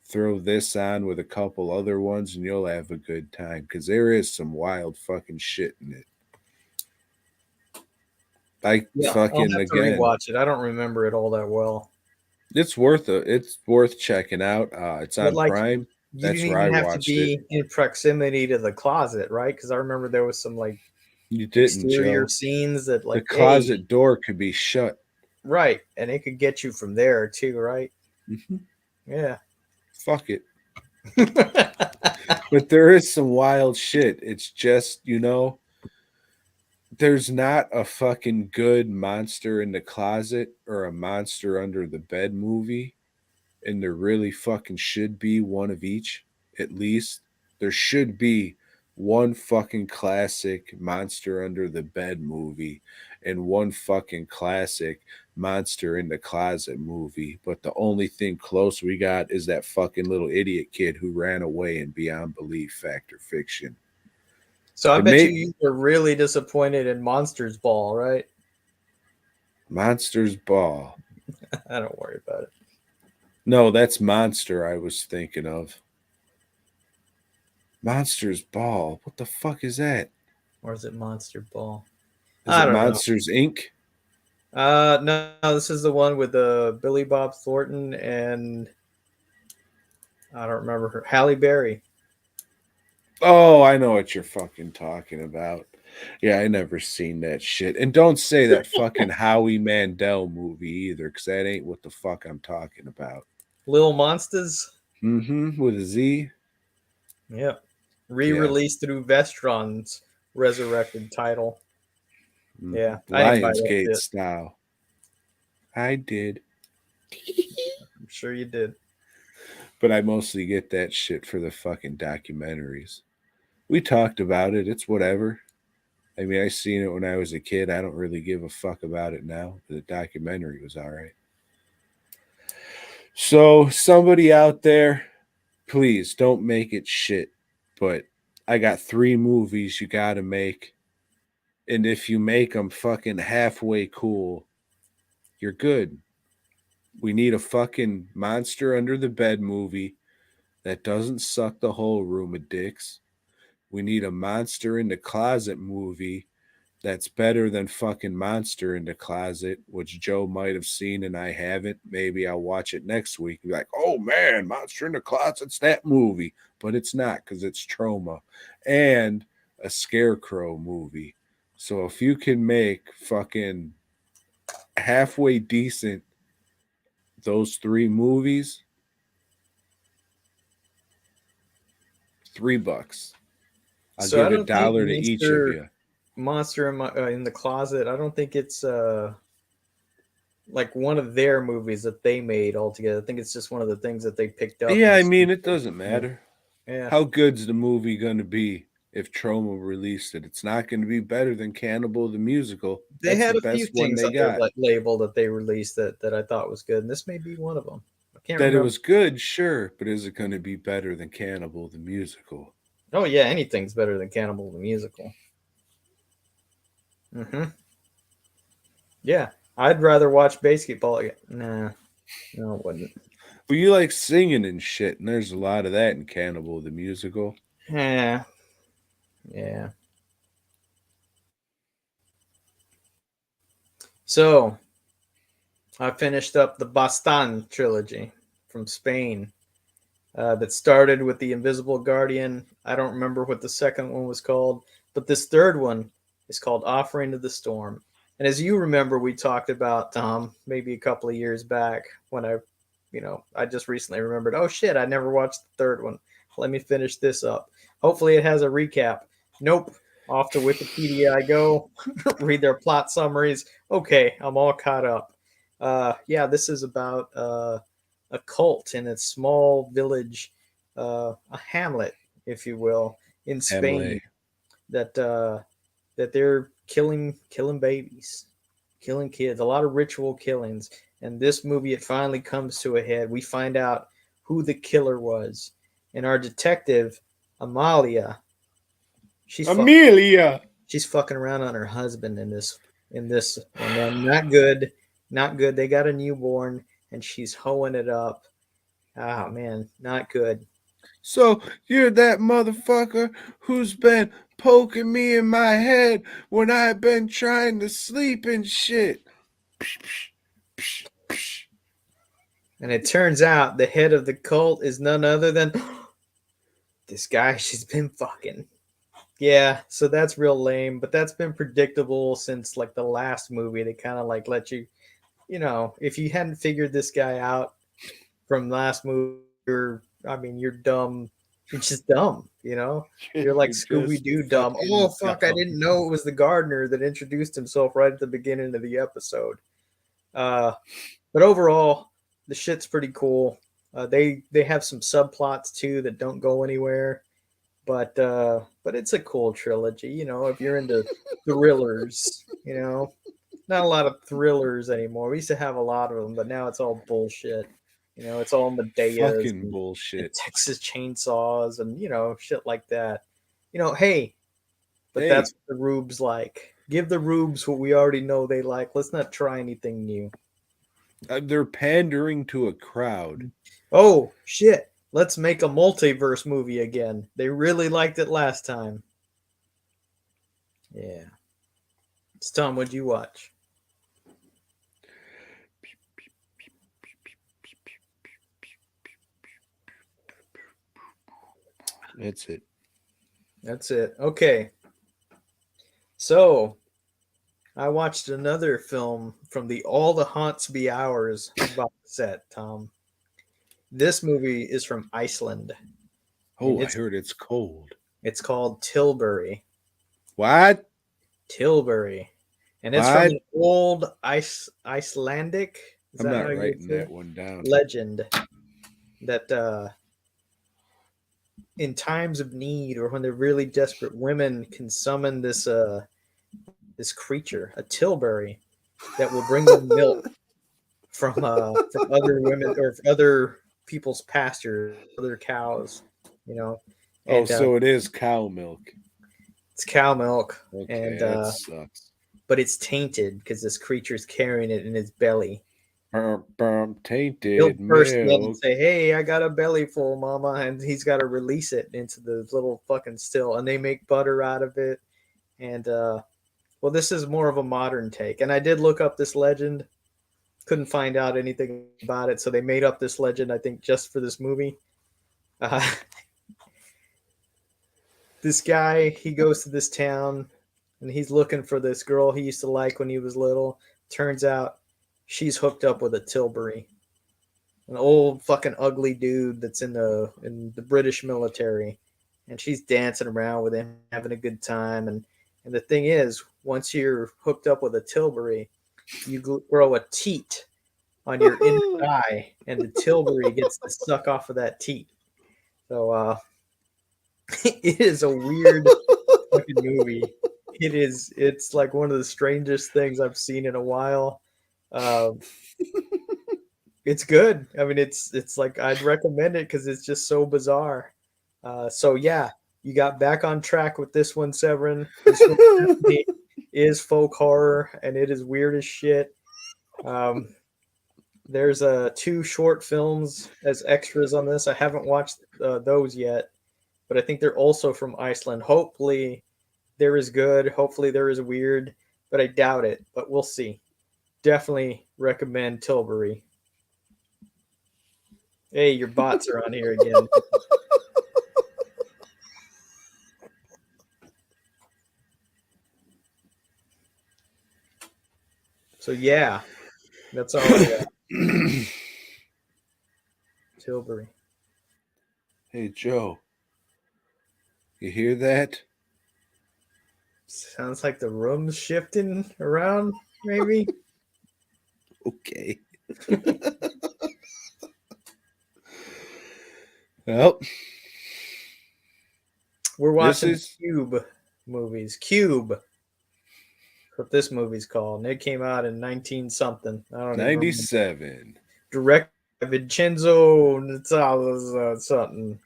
throw this on with a couple other ones and you'll have a good time because there is some wild fucking shit in it. I yeah, I'll fucking have to again, rewatch it. I don't remember it all that well. it's worth checking out. It's But on like, Prime. you That's didn't where I even have to watched it. be in proximity to the closet, right? Because I remember there was some like You didn't, exterior Joe. scenes that The like, hey, closet door could be shut. right, and it could get you from there too, right? Mhm. Yeah. Fuck it. But there is some wild shit. It's just, there's not a fucking good monster in the closet or a monster under the bed movie. And there really fucking should be one of each, at least. There should be one fucking classic monster under the bed movie and one fucking classic monster in the closet movie. But the only thing close we got is that fucking little idiot kid who ran away in Beyond Belief Fact or Fiction. So I It bet may you were really disappointed in Monsters Ball, right? Monsters Ball. I don't worry about it. No, that's Monster I was thinking of. Monsters Ball. What the fuck is that? Or is it Monster Ball? Is I it don't know. Monsters Inc.? No, this is the one with Billy Bob Thornton and I don't remember her, Halle Berry. Oh, I know what you're fucking talking about. Yeah, I never seen that shit. And don't say that fucking Howie Mandel movie either, because that ain't what the fuck I'm talking about. Little Monsters. Mm-hmm. With a Z. Yep. Yeah. Re-released through Vestron's resurrected title. Mm-hmm. Yeah, I didn't buy that Lionsgate shit. style. I did. I'm sure you did. But I mostly get that shit for the fucking documentaries. We talked about it. It's whatever. I mean, I seen it when I was a kid. I don't really give a fuck about it now. The documentary was all right. So, somebody out there, please don't make it shit. But I got 3 movies you gotta make. And if you make them fucking halfway cool, you're good. We need a fucking monster under the bed movie that doesn't suck the whole room of dicks. We need a monster in the closet movie that's better than fucking Monster in the Closet, which Joe might have seen and I haven't. Maybe I'll watch it next week. Be like, oh man, Monster in the Closet's that movie. But it's not because it's trauma. And a Scarecrow movie. So if you can make fucking halfway decent those 3 movies, $3. I'll So I give a don't think dollar to each of Monster you. Monster in the Closet. I don't think it's like one of their movies that they made altogether. I think it's just one of the things that they picked up. Yeah, And I mean, it doesn't matter. yeah, How good's the movie going to be if Troma released it? It's not going to be better than Cannibal the Musical. they That's the had a few best one things they on their got. label that they released that I thought was good, and this may be one of them. I can't That it remember. was good, sure, but is it going to be better than Cannibal the Musical? Oh yeah, anything's better than Cannibal the Musical. Yeah, I'd rather watch basketball. Nah, no, it wouldn't. Well, you like singing and shit, and there's a lot of that in Cannibal the Musical. Yeah, yeah. So I finished up the Bastan trilogy from Spain. That started with the Invisible Guardian. I don't remember what the second one was called, but this third one is called Offering to the Storm. And as you remember, we talked about Tom maybe a couple of years back when I just recently remembered. Oh shit, I never watched the third one. Let me finish this up. Hopefully, it has a recap. Nope. Off to Wikipedia I go. Read their plot summaries. Okay, I'm all caught up. Yeah, this is about a cult in a small village, a hamlet, if you will, in Spain Hamlet. that that they're killing babies, killing kids, a lot of ritual killings. And this movie, it finally comes to a head. We find out who the killer was, and our detective Amalia, she's fucking Amelia! she's fucking around on her husband in this one. And not good, not good. They got a newborn, and she's hoeing it up. Ah man, not good. So you're that motherfucker who's been poking me in my head when I've been trying to sleep and shit. And it turns out the head of the cult is none other than this guy she's been fucking. Yeah, so that's real lame, but that's been predictable since like the last movie. They kind of like let you, if you hadn't figured this guy out from last movie, you're dumb. You're just dumb, You're like You're Scooby just Doo dumb. Oh fucking fuck! I dumb. didn't know it was the gardener that introduced himself right at the beginning of the episode. Uh, but overall, the shit's pretty cool. They have some subplots too that don't go anywhere, but it's a cool trilogy. If you're into thrillers, not a lot of thrillers anymore. We used to have a lot of them, but now it's all bullshit. It's all Medeas Fucking and bullshit. Texas chainsaws and shit like that. Hey, but Hey, that's what the rubes like. Give the rubes what we already know they like. Let's not try anything new. they're pandering to a crowd. Oh shit! Let's make a multiverse movie again. They really liked it last time. Yeah. It's Tom. What'd you watch? That's it. That's it. Okay. So I watched another film from the All the Haunts Be Ours box set, Tom. This movie is from Iceland, and Oh, I heard it's cold. it's called Tilbury. What? Tilbury. And it's from What? an old Icelandic, is I'm that how not you would writing say? that one down. Legend that in times of need or when they're really desperate, women can summon this creature, a tilbury, that will bring them milk from other women or other people's pastures, other cows, you know, Oh, and so it is cow milk. it's cow milk, Okay, and that sucks. but it's tainted because this creature's carrying it in its belly. He'll Tainted burst in and milk. say, "Hey, I got a belly full, Mama," and he's got to release it into the little fucking still, and they make butter out of it. And well, this is more of a modern take, and I did look up this legend, couldn't find out anything about it, so they made up this legend, I think, just for this movie. Uh, this guy, he goes to this town, and he's looking for this girl he used to like when he was little. Turns out she's hooked up with a Tilbury, an old fucking ugly dude that's in the British military, and she's dancing around with him, having a good time. And the thing is, once you're hooked up with a Tilbury, you grow a teat on your inner thigh, and the Tilbury gets to suck off of that teat. So it is a weird fucking movie. It is. It's like one of the strangest things I've seen in a while. Um, it's good. I mean, it's like I'd recommend it because it's just so bizarre. So yeah, you got back on track with this one, Severin. This one definitely is folk horror, and it is weird as shit. Um, there's two short films as extras on this. I haven't watched those yet, but I think they're also from Iceland. Hopefully, they're as good. Hopefully, they're as weird, but I doubt it. But we'll see. Definitely recommend Tilbury. Hey, your bots are on here again. So yeah, that's all I got. Tilbury. Hey, Joe, you hear that? Sounds like the room's shifting around, maybe. Okay. Well, We're this watching the is Cube movies. Cube, what this movie's called. And it came out in 19 something. I don't even remember. 97. Directed by Vincenzo something.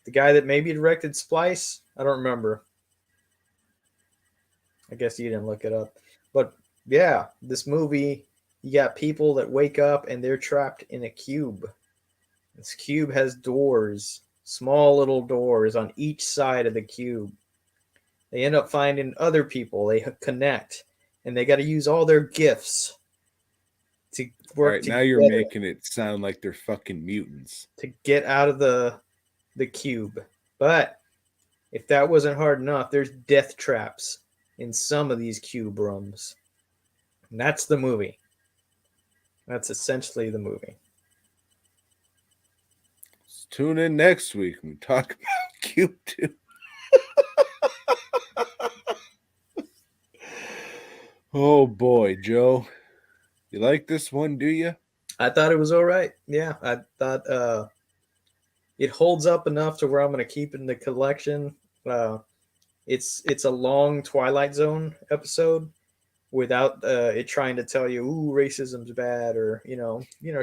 The guy that maybe directed Splice? I don't remember. I guess you didn't look it up. But yeah, this movie, you got people that wake up and they're trapped in a cube. This cube has doors, small little doors on each side of the cube. They end up finding other people. They connect, and they got to use all their gifts to All work right, now you're together making it sound like they're fucking mutants. to get out of the cube. But if that wasn't hard enough, there's death traps in some of these cube rooms. And that's the movie. That's essentially the movie. Let's tune in next week when we talk about Cube 2. Oh boy, Joe. You like this one, do you? I thought it was all right. Yeah, I thought it holds up enough to where I'm going to keep it in the collection. Uh, it's a long Twilight Zone episode without it trying to tell you, "Ooh, racism's bad," or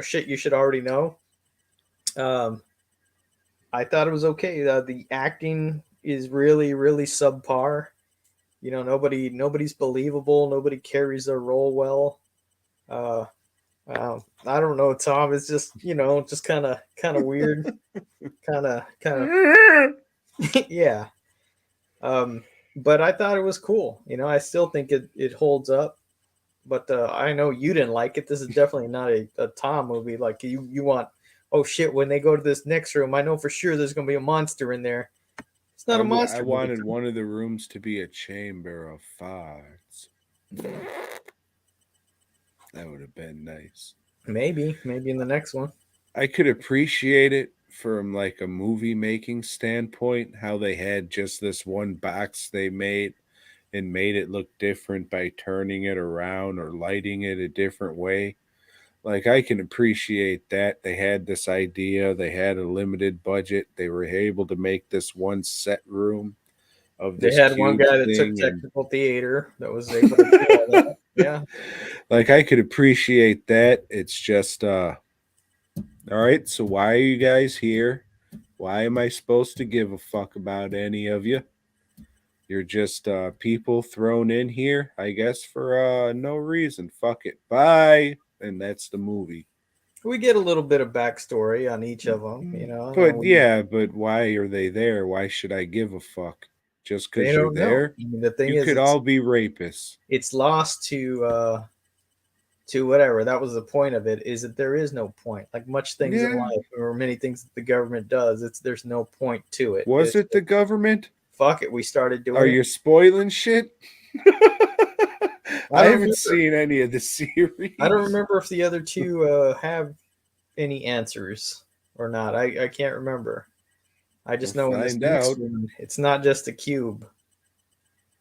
shit you should already know. Um, I thought it was okay. The acting is really, really subpar. Nobody's believable. Nobody carries their role well. Uh, I don't know, Tom. It's just just kind of weird, kind of yeah. Um, but I thought it was cool. I still think it holds up. But I know you didn't like it. This is definitely not a Tom movie. Like you want, oh shit, when they go to this next room, I know for sure there's gonna be a monster in there. It's not a I monster movie. wanted one of the rooms to be a chamber of farts. That would have been nice. Maybe in the next one. I could appreciate it from like a movie making standpoint, how they had just this one box they made and made it look different by turning it around or lighting it a different way. Like I can appreciate that they had this idea, they had a limited budget, they were able to make this one set room of They this had one cube guy that took thing technical theater that was able to do all that. and Yeah. like I could appreciate that. It's just all right, so why are you guys here? Why am I supposed to give a fuck about any of you? You're just people thrown in here, I guess, for no reason. Fuck it. Bye. And that's the movie. We get a little bit of backstory on each of them, you know, and then But we yeah, but why are they there? Why should I give a fuck? Just they because you're don't know. there? I mean, the thing You is, could all be rapists. it's lost to whatever. That was the point of it. Is that there is no point. Like much things in Yeah. life, or many things that the government does, there's no point to it. Was It's it the government? fuck it. We started Are doing it. you spoiling shit? I I don't haven't remember. seen any of the series. I don't remember if the other two have any answers or not. I can't remember. I just We'll know in this find next out. one, it's not just a cube;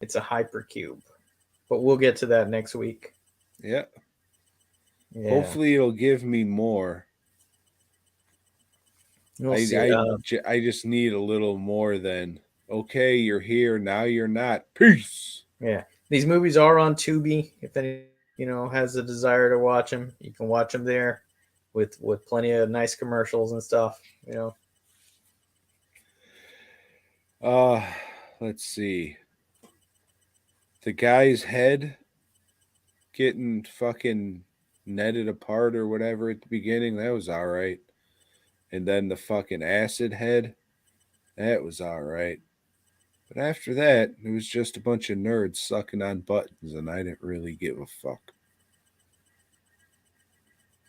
it's a hypercube. But we'll get to that next week. Yeah. Yeah, Hopefully it'll give me more. we'll I, see. I, I just need a little more than, okay, you're here, now you're not. Peace. Yeah, these movies are on Tubi. If any, has a desire to watch them, you can watch them there, with plenty of nice commercials and stuff. Uh, let's see. The guy's head getting fucking netted apart or whatever at the beginning, that was all right. And then the fucking acid head, that was all right. But after that, it was just a bunch of nerds sucking on buttons, and I didn't really give a fuck.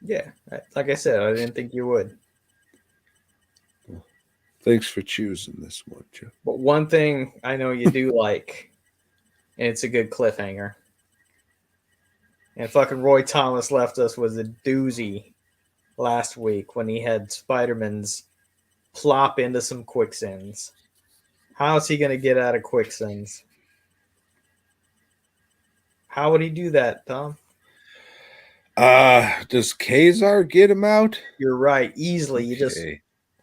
Yeah, like I said, I didn't think you would. Thanks for choosing this one, Joe. But one thing I know you do like, and it's a good cliffhanger. And fucking Roy Thomas left us with a doozy last week when he had Spider-Man's plop into some quicksands. How's he going to get out of quicksands? How would he do that, Tom? Does Kazar get him out? You're right. Easily. Okay.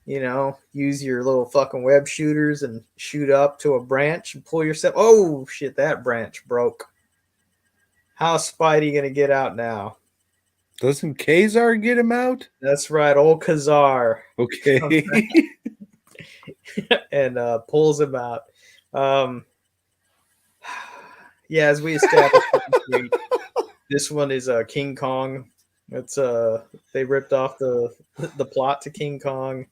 You just, use your little fucking web shooters and shoot up to a branch and pull yourself. Oh, shit, that branch broke. How's Spidey going to get out now? Doesn't Kazar get him out? That's right. Old Kazar. Okay. And pulls him out. Yeah, as we established, this one is King Kong. It's they ripped off the plot to King Kong,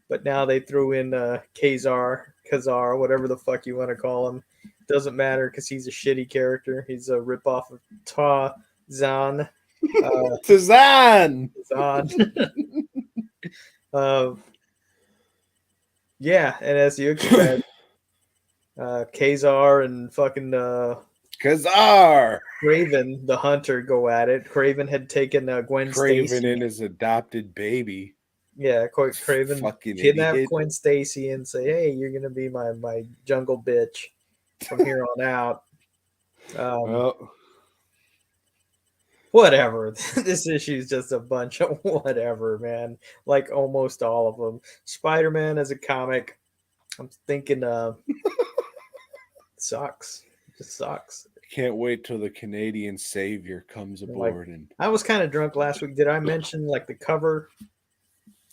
but now they threw in Kazar, whatever the fuck you want to call him. Doesn't matter because he's a shitty character. He's a ripoff of Tarzan. Tazan! Yeah, and as you expect, Kazar and fucking Kazar! Craven, the hunter, go at it. Craven had taken Gwen Craven Stacy. and his adopted baby. Yeah, Craven Fucking kidnapped idiot. Gwen Stacy and say, "Hey, you're gonna be my jungle bitch from here on out." Well, Whatever. This issue is just a bunch of whatever, man. Like almost all of them. Spider-Man as a comic, I'm thinking sucks. It just sucks. can't wait till the Canadian savior comes aboard. And I was kind of drunk last week. Did I mention like the cover?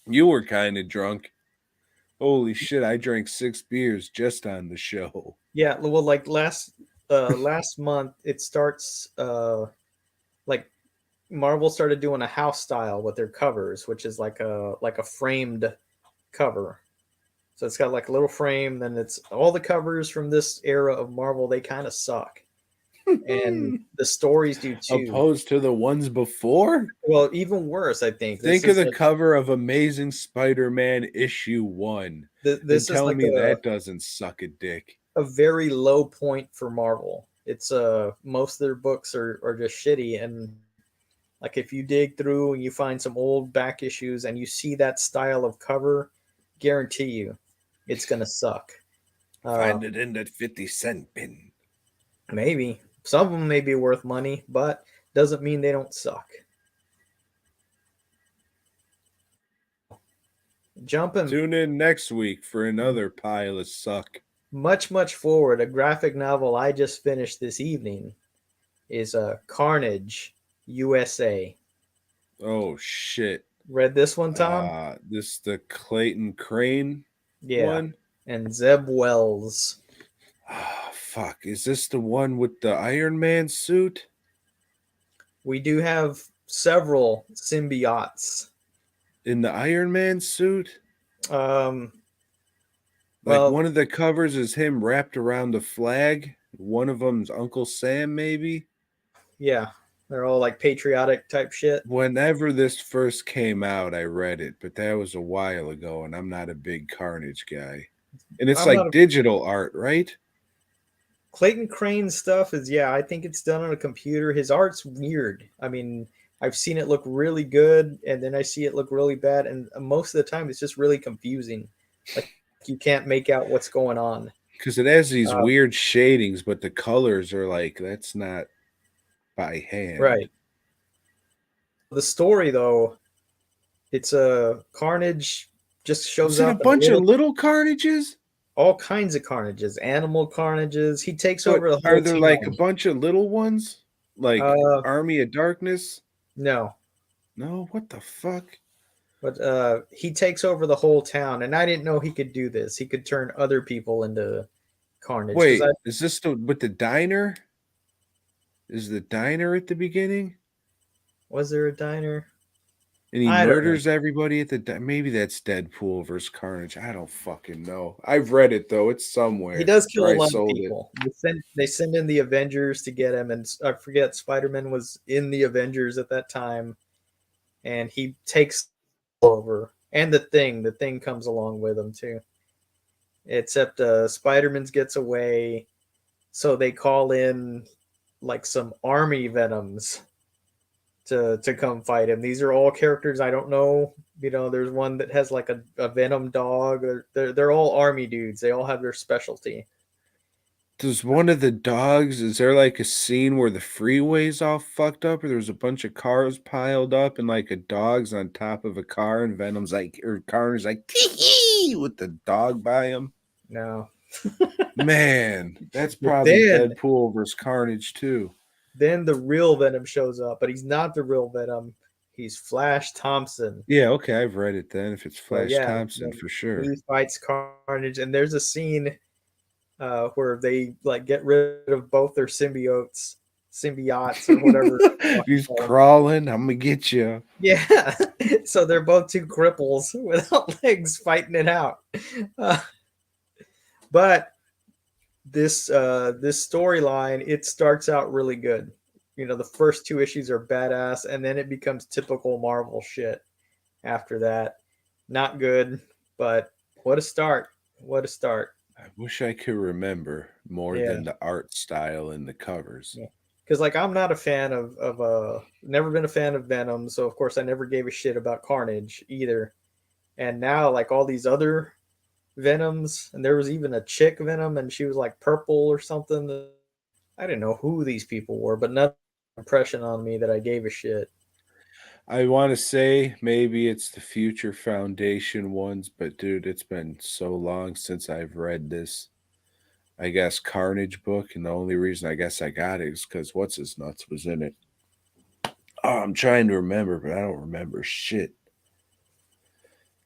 you were kind of drunk. Holy shit, I drank 6 beers just on the show. Yeah, well, like last month, it starts like Marvel started doing a house style with their covers, which is like a framed cover. So it's got like a little frame. Then it's all the covers from this era of Marvel. They kind of suck, and the stories do too. Opposed to the ones before? Well, even worse, I think. Think of the cover of Amazing Spider-Man issue 1. This tell is like me that doesn't suck a dick. A very low point for Marvel. It's most of their books are just shitty, and like if you dig through and you find some old back issues and you see that style of cover, guarantee you it's gonna suck. Find it in that 50-cent bin. Maybe some of them may be worth money, but doesn't mean they don't suck. Jumping Tune in next week for another pile of suck. much forward, a graphic novel I just finished this evening is Carnage USA. Oh shit. Read this one, Tom? This the Clayton Crane Yeah. one. And Zeb Wells. Fuck. Is this the one with the Iron Man suit? We do have several symbiotes. In the Iron Man suit? Um, Like well, one of the covers is him wrapped around the flag. One of them's Uncle Sam, maybe. yeah, they're all like patriotic type shit. Whenever this first came out, I read it, but that was a while ago, and I'm not a big Carnage guy. And it's I'm not like a digital art, right? Clayton Crane stuff is, yeah, I think it's done on a computer. His art's weird. I mean, I've seen it look really good, and then I see it look really bad, and most of the time it's just really confusing. Like you can't make out what's going on. Because it has these Uh, weird shadings, but the colors are like, that's not by hand. right. The story though, it's a Carnage just shows Is it a up in a bunch of little, little Carnages? all kinds of carnages, animal carnages. He takes But over the are whole there like a town. bunch of little ones? Like Uh, Army of Darkness? no, No, what the fuck? but he takes over the whole town, and I didn't know he could do this. He could turn other people into carnage because I Wait, is this the with the diner? Is the diner at the beginning? was there a diner? And he I don't know. murders everybody at the maybe that's Deadpool versus Carnage. I don't fucking know. I've read it though. It's He somewhere. does kill Or a I lot of sold it. people. They send in the Avengers to get him, and I forget Spider-Man was in the Avengers at that time, and he takes over. And the thing comes along with him too. Except Spider-Man gets away, so they call in like some army Venoms to come fight him. These are all characters I don't know. You know, there's one that has like a Venom dog. They're all army dudes. They all have their specialty. Does one of the dogs, is there like a scene where the freeway's all fucked up or there's a bunch of cars piled up and like a dog's on top of a car and Venom's like, or Carnage's like, tee with the dog by him? No. Man, that's But probably Deadpool versus Carnage too. then the real Venom shows up, but he's not the real Venom. He's Flash Thompson. Yeah, okay, I've read it then. If it's So Flash yeah, Thompson for sure. he fights Carnage, and there's a scene where they like get rid of both their symbiotes or whatever. He's crawling. I'm gonna get you. Yeah, so they're both two cripples without legs fighting it out. Uh, but this storyline, it starts out really good. You know, the first two issues are badass, and then it becomes typical Marvel shit. After that, not good, but what a start! What a start! I wish I could remember more Yeah. than the art style and the covers. Yeah. Because like I'm not a fan of never been a fan of Venom, so of course I never gave a shit about Carnage either. And now like all these other Venoms, and there was even a chick Venom, and she was like purple or something. I didn't know who these people were, but not impression on me that I gave a shit. I want to say maybe it's the Future Foundation ones, but dude, it's been so long since I've read this, I guess, Carnage book, and the only reason I guess I got it is because What's His Nuts was in it. Oh, I'm trying to remember, but I don't remember shit.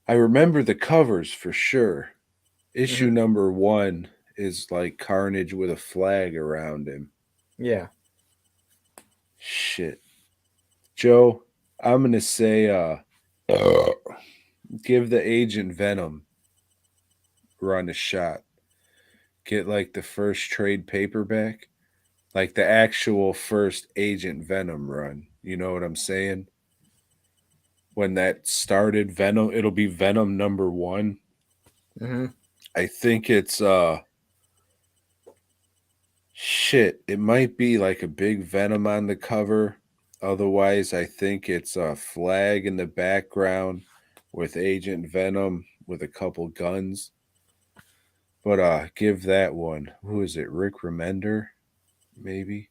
I remember the covers for sure. Issue Mhm. number 1 is like Carnage with a flag around him. Yeah. Shit. Joe, I'm gonna say give the Agent Venom run a shot. Get like the first trade paperback. Like the actual first Agent Venom run. You know what I'm saying? When that started, Venom, it'll be Venom number 1. Mm-hmm. I think it's shit. It might be like a big Venom on the cover. Otherwise, I think it's a flag in the background with Agent Venom with a couple guns. But give that one. Who is it? Rick Remender? Maybe?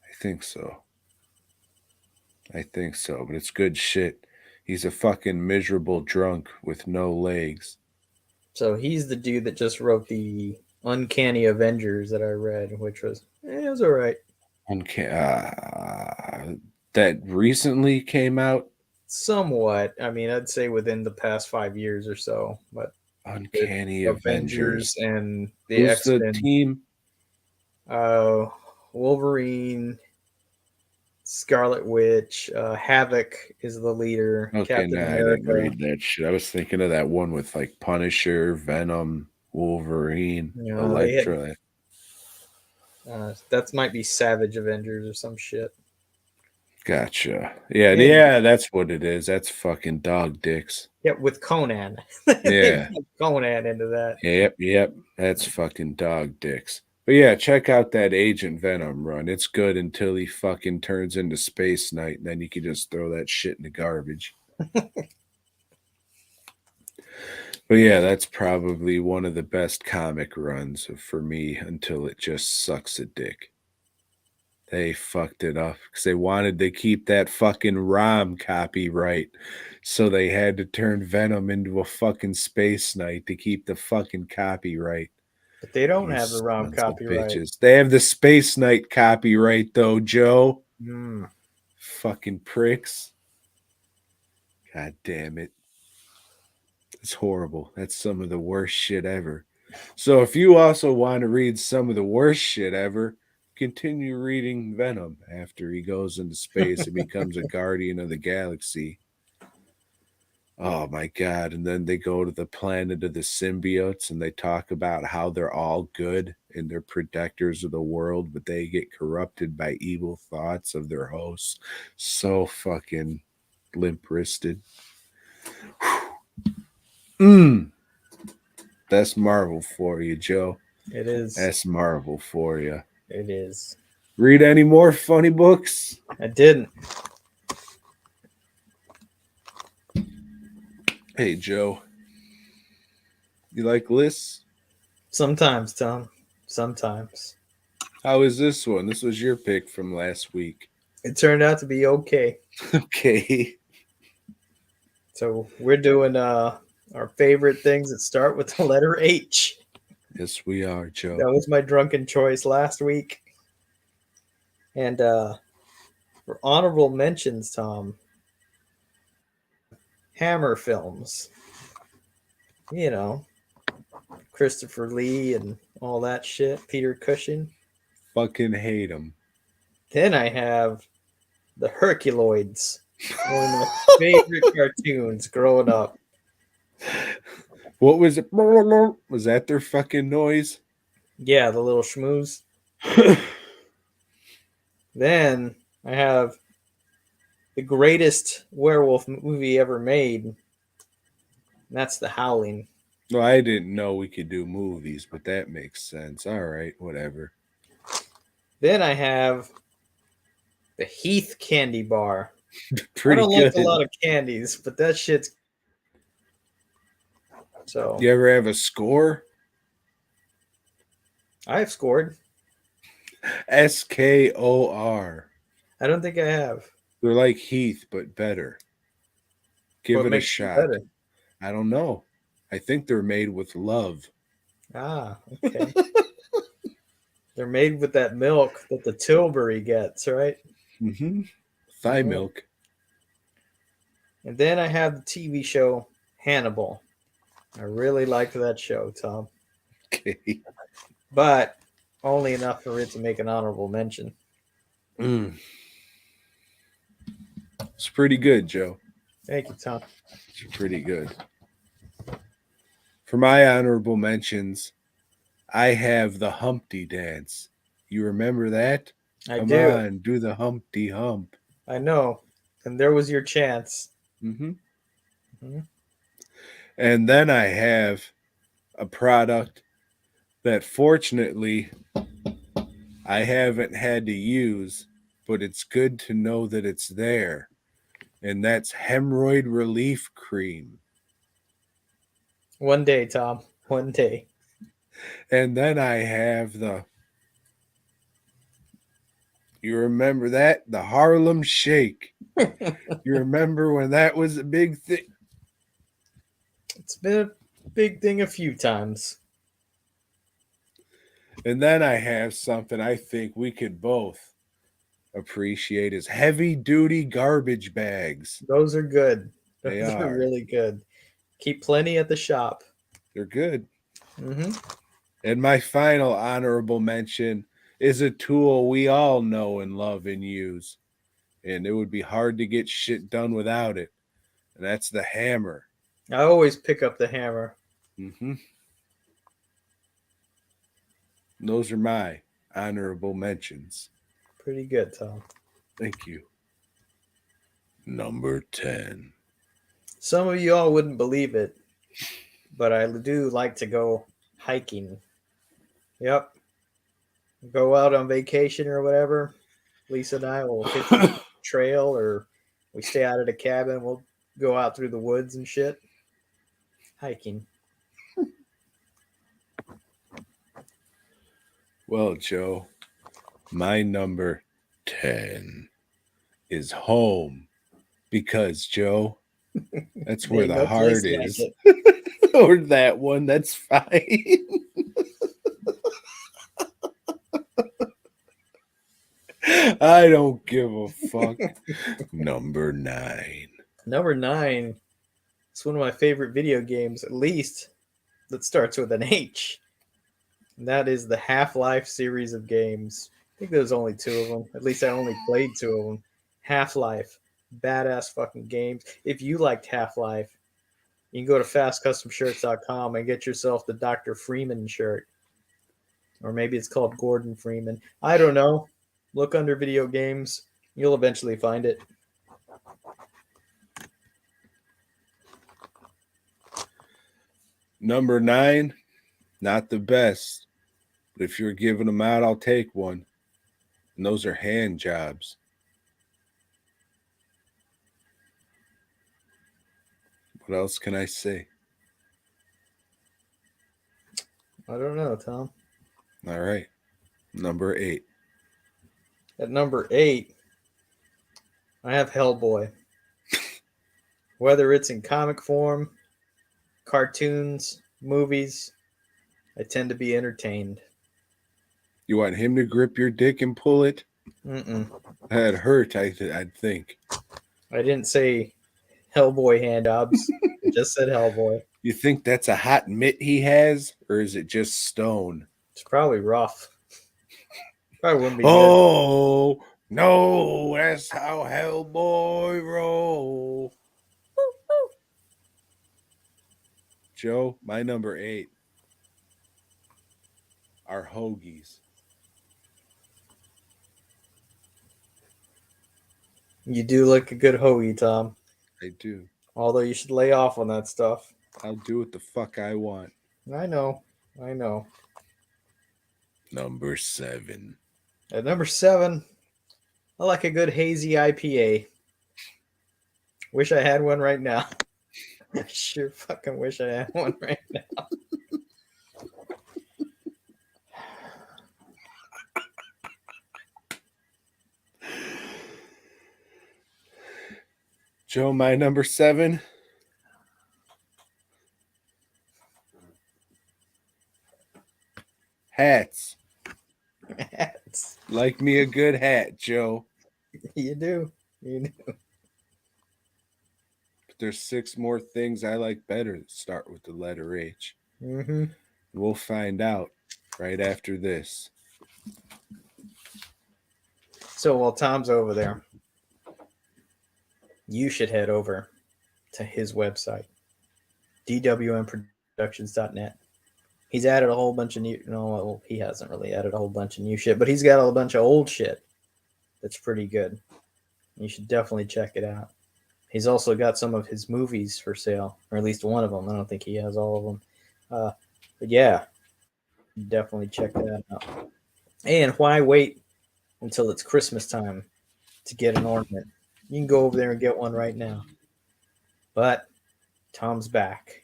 I think so. But it's good shit. He's a fucking miserable drunk with no legs. So he's the dude that just wrote the Uncanny Avengers that I read, which was it was all right. That recently came out. Somewhat. I mean, I'd say within the past 5 years or so. But the Uncanny Avengers Avengers. and the Who's X the Men, team? Wolverine, Scarlet Witch, Havoc is the leader. Okay, Captain nah, I didn't America. read that shit. I was thinking of that one with like Punisher, Venom, Wolverine, You know, they had Elektra. that might be Savage Avengers or some shit. Gotcha. Yeah, And yeah, that's what it is. That's fucking dog dicks. yeah, with Conan, they Yeah. put Conan into that. Yep. That's fucking dog dicks. But yeah, check out that Agent Venom run. It's good until he fucking turns into Space Knight, and then you can just throw that shit in the garbage. But yeah, that's probably one of the best comic runs for me until it just sucks a dick. They fucked it up because they wanted to keep that fucking ROM copyright. So they had to turn Venom into a fucking Space Knight to keep the fucking copyright. But they don't You have the ROM sons of copyright. bitches. They have the Space Knight copyright though, Joe. Hmm. Fucking pricks. God damn it. It's horrible. That's some of the worst shit ever. So if you also want to read some of the worst shit ever, continue reading Venom after he goes into space and becomes a guardian of the galaxy. Oh my god. And then they go to the planet of the symbiotes and they talk about how they're all good and they're protectors of the world, but they get corrupted by evil thoughts of their hosts. So fucking limp wristed. That's Marvel for you, Joe. It is. That's Marvel for you. It is. Read any more funny books? I didn't. Hey, Joe. You like lists? Sometimes, Tom. Sometimes. How is this one? This was your pick from last week. It turned out to be okay. Okay. So we're doing our favorite things that start with the letter H. Yes, we are, Joe. That was my drunken choice last week. And for honorable mentions, Tom, Hammer films. You know, Christopher Lee and all that shit, Peter Cushing. Fucking hate them. Then I have the Herculoids, one of my favorite cartoons growing up. What was it? Was that their fucking noise? Yeah, the little schmooze. Then I have the greatest werewolf movie ever made. And that's The Howling. No, I didn't know we could do movies, but that makes sense. All right, whatever. Then I have the Heath candy bar. Pretty I don't good. like a lot of candies, but that shit's so. You ever have a score? I've scored. SKOR. I don't think I have. They're like Heath, but better. Give What it a makes them shot. better? I don't know. I think they're made with love. Ah, okay. They're made with that milk that the Tilbury gets, right? Mm-hmm. Thigh Mhm. milk. And then I have the TV show Hannibal. I really liked that show, Tom, Okay. but only enough for it to make an honorable mention. It's pretty good, Joe. Thank you, Tom. It's pretty good. For my honorable mentions, I have the Humpty Dance. You remember that? I Come do. on, do the Humpty Hump. I know. And there was your chance. Mm-hmm. Mhm. And then I have a product that fortunately I haven't had to use, but it's good to know that it's there. And that's hemorrhoid relief cream. One day, Tom. One day. And then I have the You remember that? The Harlem Shake. You remember when that was a big thing? It's been a big thing a few times. And then I have something I think we could both appreciate is heavy duty garbage bags. Those are good. They Those are are. really good. Keep plenty at the shop. They're good. Mm-hmm. And my final honorable mention is a tool we all know and love and use. And it would be hard to get shit done without it. And that's the hammer. I always pick up the hammer. Mm-hmm. Those are my honorable mentions. Pretty good, Tom. Thank you. Number 10. Some of you all wouldn't believe it, but I do like to go hiking. Yep. Go out on vacation or whatever. Lisa and I will hit the trail, or we stay out at a cabin. We'll go out through the woods and shit. Hiking. Well, Joe, my number 10 is home. Because, Joe, that's where Ain't the no place heart like is. it. Or that one, that's fine. I don't give a fuck. Number 9. Number 9. It's one of my favorite video games, at least that starts with an H. And that is the Half-Life series of games. I think there's only 2 of them. At least I only played 2 of them. Half-Life. Badass fucking games. If you liked Half-Life, you can go to fastcustomshirts.com and get yourself the Dr. Freeman shirt. Or maybe it's called Gordon Freeman. I don't know. Look under video games. You'll eventually find it. Number 9, not the best. But if you're giving them out, I'll take one. And those are hand jobs. What else can I say? I don't know, Tom. All right. Number 8. At number 8, I have Hellboy. Whether it's in comic form, cartoons, movies, I tend to be entertained. You want him to grip your dick and pull it? Mm-mm. That'd hurt, I'd think. I didn't say Hellboy hand jobs. I just said Hellboy. You think that's a hot mitt he has? Or is it just stone? It's probably rough. Probably wouldn't be Oh, no, that's how Hellboy roll. Joe, my number 8 are hoagies. good. You do like a good hoagie, Tom. I do. Although you should lay off on that stuff. I'll do what the fuck I want. I know. I know. Number 7. At number 7, I like a good hazy IPA. Wish I had one right now. I sure fucking wish I had one right now. Joe, my number 7. Hats. Hats. Like me a good hat, Joe. You do. You do. But there's 6 more things I like better that start with the letter H. Mm-hmm. We'll find out right after this. So while Tom's over there, you should head over to his website, dwmproductions.net. He's added a whole bunch of new. No, well, he hasn't really added a whole bunch of new shit, but he's got a bunch of old shit that's pretty good. You should definitely check it out. He's also got some of his movies for sale, or at least one of them. I don't think he has all of them. But yeah, definitely check that out. And why wait until it's Christmas time to get an ornament? You can go over there and get one right now. But Tom's back.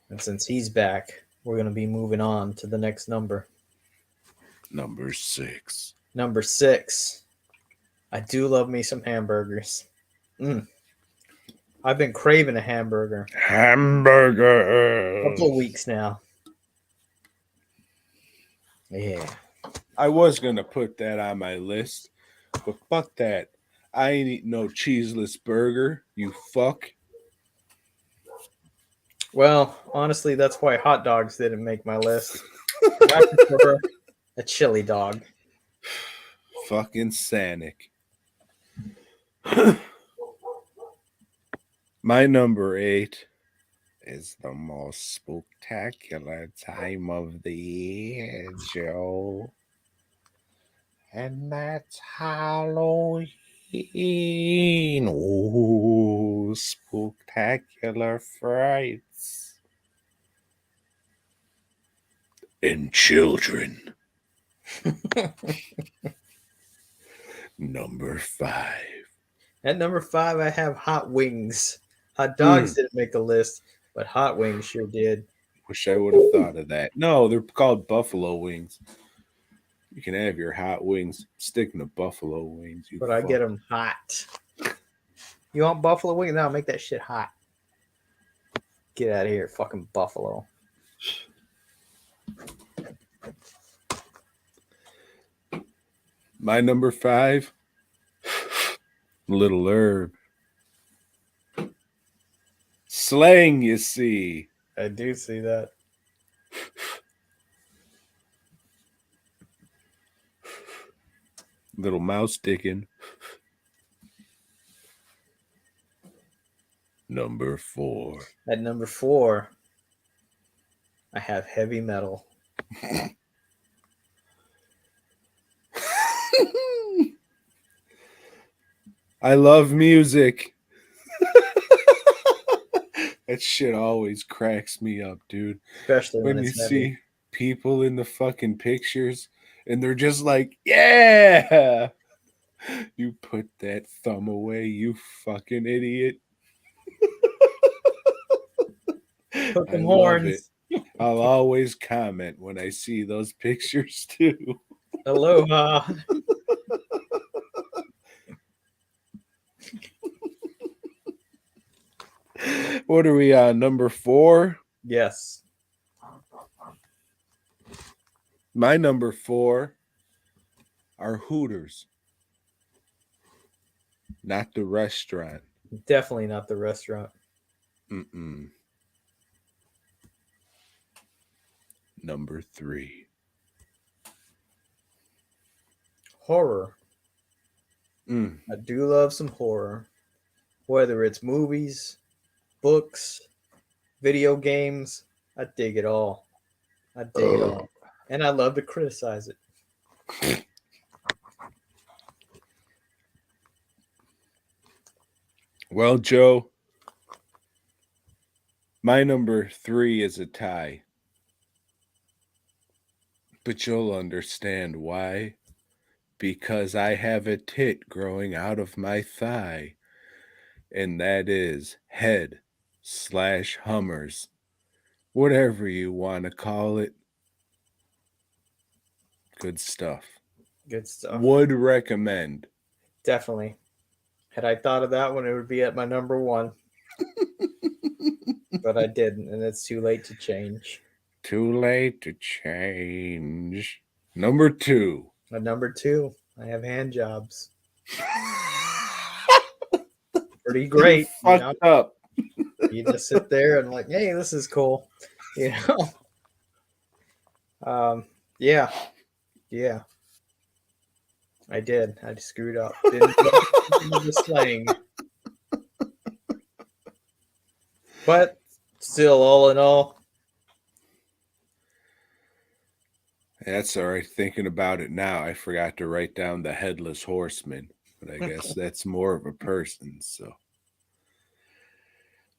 And since he's back, we're going to be moving on to the next number. Number 6. Number 6. I do love me some hamburgers. I've been craving a hamburger. Hamburger. Couple of weeks now. Yeah. I was gonna put that on my list, but fuck that. I ain't eating no cheeseless burger, you fuck. Well, honestly, that's why hot dogs didn't make my list. I prefer a chili dog. Fucking Sanic. My number 8 is the most spectacular time of the year, Joe. And that's Halloween. Oh, spectacular frights. And children. Number 5. At number 5, I have hot wings. Hot dogs didn't make the list, but hot wings sure did. Wish I would have thought of that. No, they're called buffalo wings. You can have your hot wings. Sticking to buffalo wings. But I get them hot. You want buffalo wings? No, make that shit hot. Get out of here, fucking buffalo. My number 5, Little Herb. Slang, you see. I do see that. Little mouse sticking. Number 4. At number 4, I have heavy metal. I love music. That shit always cracks me up, dude. Especially when you it's heavy. see people in the fucking pictures and they're just like, yeah. You put that thumb away, you fucking idiot. Put them horns. I'll always comment when I see those pictures too. Aloha. What are we on? Number 4? Yes. My number 4 are Hooters. Not the restaurant. Definitely not the restaurant. Number 3. Horror. I do love some horror. Whether it's movies, books, video games, I dig it all. I dig it all. And I love to criticize it. Well, Joe, my number 3 is a tie. But you'll understand why. Because I have a tit growing out of my thigh. And that is head/Hummers. Whatever you want to call it. Good stuff. Good stuff. Would recommend. Definitely. Had I thought of that one, it would be at my number 1. But I didn't, and it's too late to change. Too late to change. Number 2. At number 2, I have hand jobs. Pretty great. Fucked up. You just sit there and like, hey, this is cool. You know? Yeah. I did. I just screwed up. Didn't the slang. But still, all in all. That's all right. Thinking about it now, I forgot to write down the headless horseman. But I guess that's more of a person, so.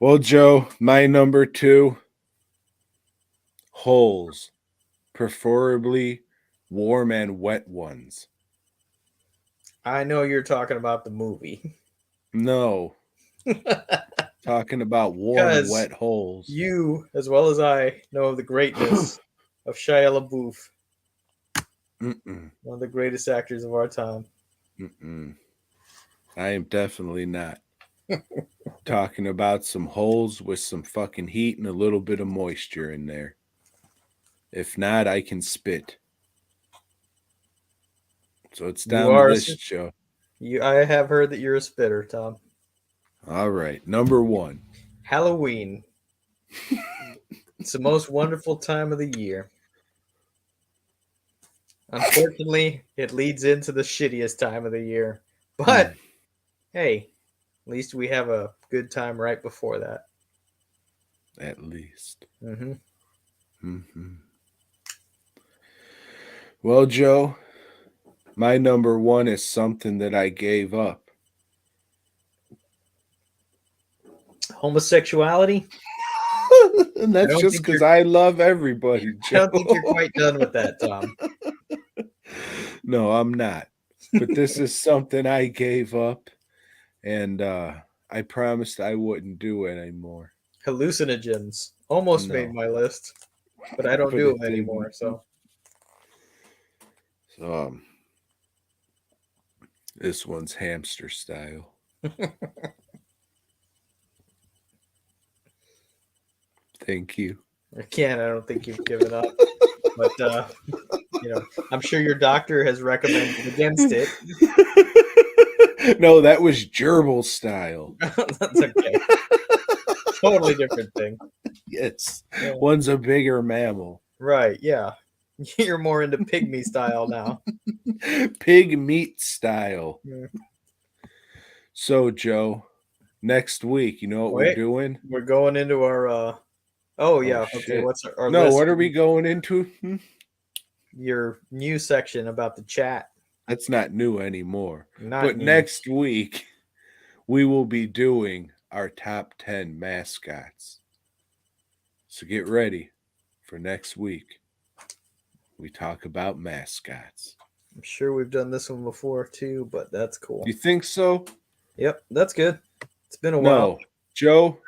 Well, Joe, my number 2, holes. Preferably warm and wet ones. I know you're talking about the movie. No. Talking about warm and wet holes. You, as well as I, know the greatness of Shia LaBeouf. Mm-mm. One of the greatest actors of our time. Mm-mm. I am definitely not. Talking about some holes with some fucking heat and a little bit of moisture in there. If not, I can spit. So it's You down to are a, this show. I have heard that you're a spitter, Tom. All right. Number one. Halloween. It's the most wonderful time of the year. Unfortunately, it leads into the shittiest time of the year. But hey, at least we have a good time right before that. At least. Mm-hmm. Mm-hmm. Well, Joe, my number one is something that I gave up. Homosexuality? And I that's don't just think because you're. I love everybody, I Joe. don't think you're quite done with that, Tom. No, I'm not. But this is something I gave up, and I promised I wouldn't do it anymore. Hallucinogens almost made No, my list, but I don't but do it them didn't. anymore. So So this one's hamster style. Thank you. again, I don't think you've given up. But I'm sure your doctor has recommended against it. No, that was gerbil style. That's okay. Totally different thing. Yes, Yeah. one's a bigger mammal. Right? Yeah. You're more into pygmy style now. Pig meat style. Yeah. So, Joe, next week, you know what we're Wait, doing? we're going into our. Oh Oh yeah. Okay. shit! What's our No, list? what are we going into? Your new section about the chat. That's not new anymore. Not But new. next week, we will be doing our top 10 mascots. So get ready for next week. We talk about mascots. I'm sure we've done this one before too, but that's cool. You think so? Yep, that's good. It's been a while. No. Joe,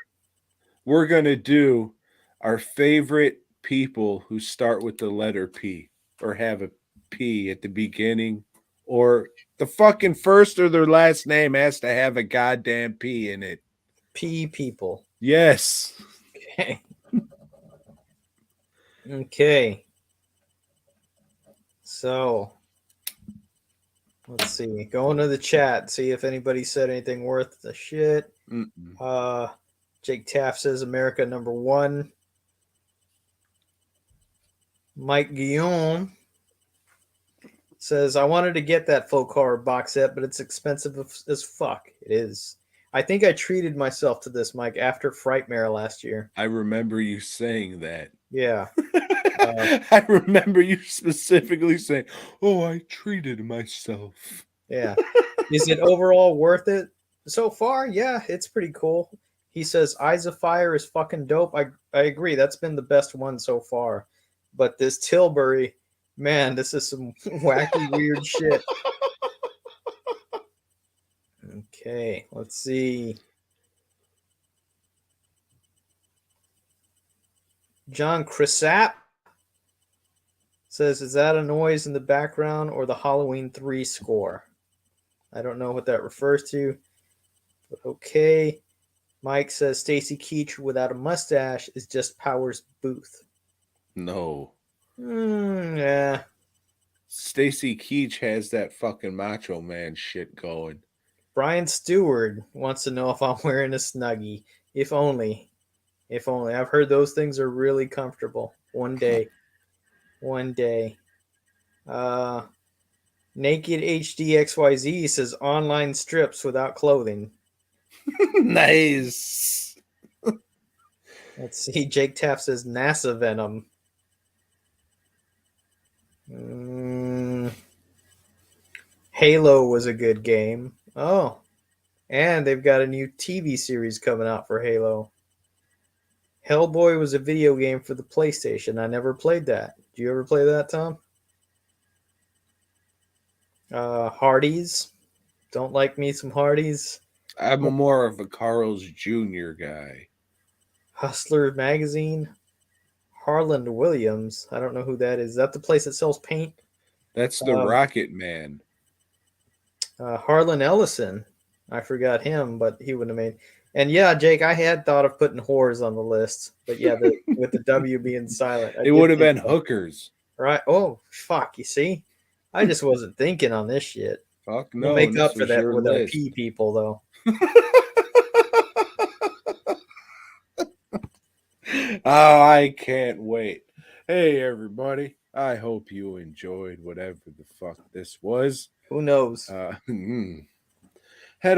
we're going to do our favorite people who start with the letter P or have a P at the beginning, or the fucking first or their last name has to have a goddamn P in it. P people. Yes. Okay. Okay. So let's see. Go into the chat, see if anybody said anything worth the shit. Mm-mm. Jake Taft says America number one. Mike Guillaume says I wanted to get that faux horror box set, but it's expensive as fuck. It is. I think I treated myself to this, Mike, after Frightmare last year. I remember you saying that. Yeah. I remember you specifically saying, "Oh, I treated myself." Yeah. Is it overall worth it so far? Yeah, it's pretty cool. He says Eyes of Fire is fucking dope. I agree. That's been the best one so far. But this Tilbury, man, this is some wacky, weird shit. Okay, let's see. John Crisap says, is that a noise in the background or the Halloween 3 score? I don't know what that refers to. But okay. Mike says Stacy Keach without a mustache is just Powers Booth. No. Yeah. Stacy Keach has that fucking Macho Man shit going. Brian Stewart wants to know if I'm wearing a Snuggie. If only. If only. I've heard those things are really comfortable. One day. One day. Naked HDXYZ says online strips without clothing. Nice. Let's see. Jake Taft says NASA Venom. Halo was a good game. Oh. And they've got a new TV series coming out for Halo. Hellboy was a video game for the PlayStation. I never played that. Did you ever play that, Tom? Hardee's. Don't like me some Hardee's. I'm more of a Carl's Jr. guy. Hustler Magazine. Harland Williams. I don't know who that is. Is that the place that sells paint? That's the Um, Rocket Man. Harlan Ellison, I forgot him, but he wouldn't have made. And yeah, Jake, I had thought of putting whores on the list, but yeah, with the W being silent, I It would did have think been that. hookers. Right? Oh, fuck! You see, I just wasn't thinking on this shit. Fuck We'll no, make and up this for was that your with our list. P people, though. Oh, I can't wait. Hey, everybody. I hope you enjoyed whatever the fuck this was. Who knows? Head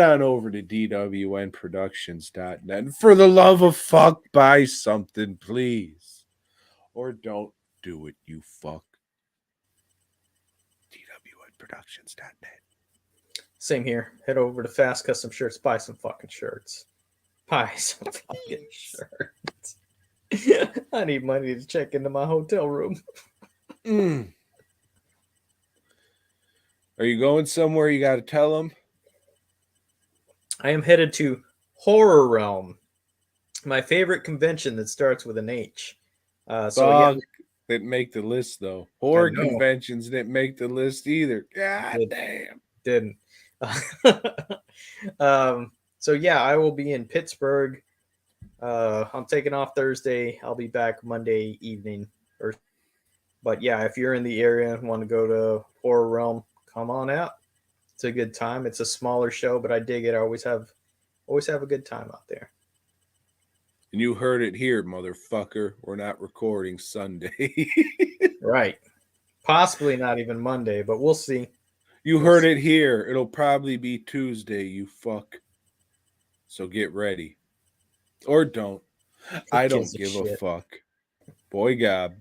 on over to dwnproductions.net. And for the love of fuck, buy something, please. Or don't do it, you fuck. dwnproductions.net. Same here. Head over to Fast Custom Shirts, buy some fucking shirts. Buy some fucking shirts. I need money to check into my hotel room. Are you going somewhere? You got to tell them. I am headed to Horror Realm, my favorite convention that starts with an H. So yeah, Didn't make the list though. I Horror know. conventions didn't make the list either. God damn. Didn't. So yeah, I will be in Pittsburgh. I'm taking off Thursday. I'll be back Monday evening. But yeah, if you're in the area and want to go to Horror Realm, come on out. It's a good time. It's a smaller show, but I dig it. I always have a good time out there. And you heard it here, motherfucker. We're not recording Sunday. Right. Possibly not even Monday, but we'll see. You heard it here. It'll probably be Tuesday, you fuck. So get ready. Or don't. I don't give a fuck. Boy gob.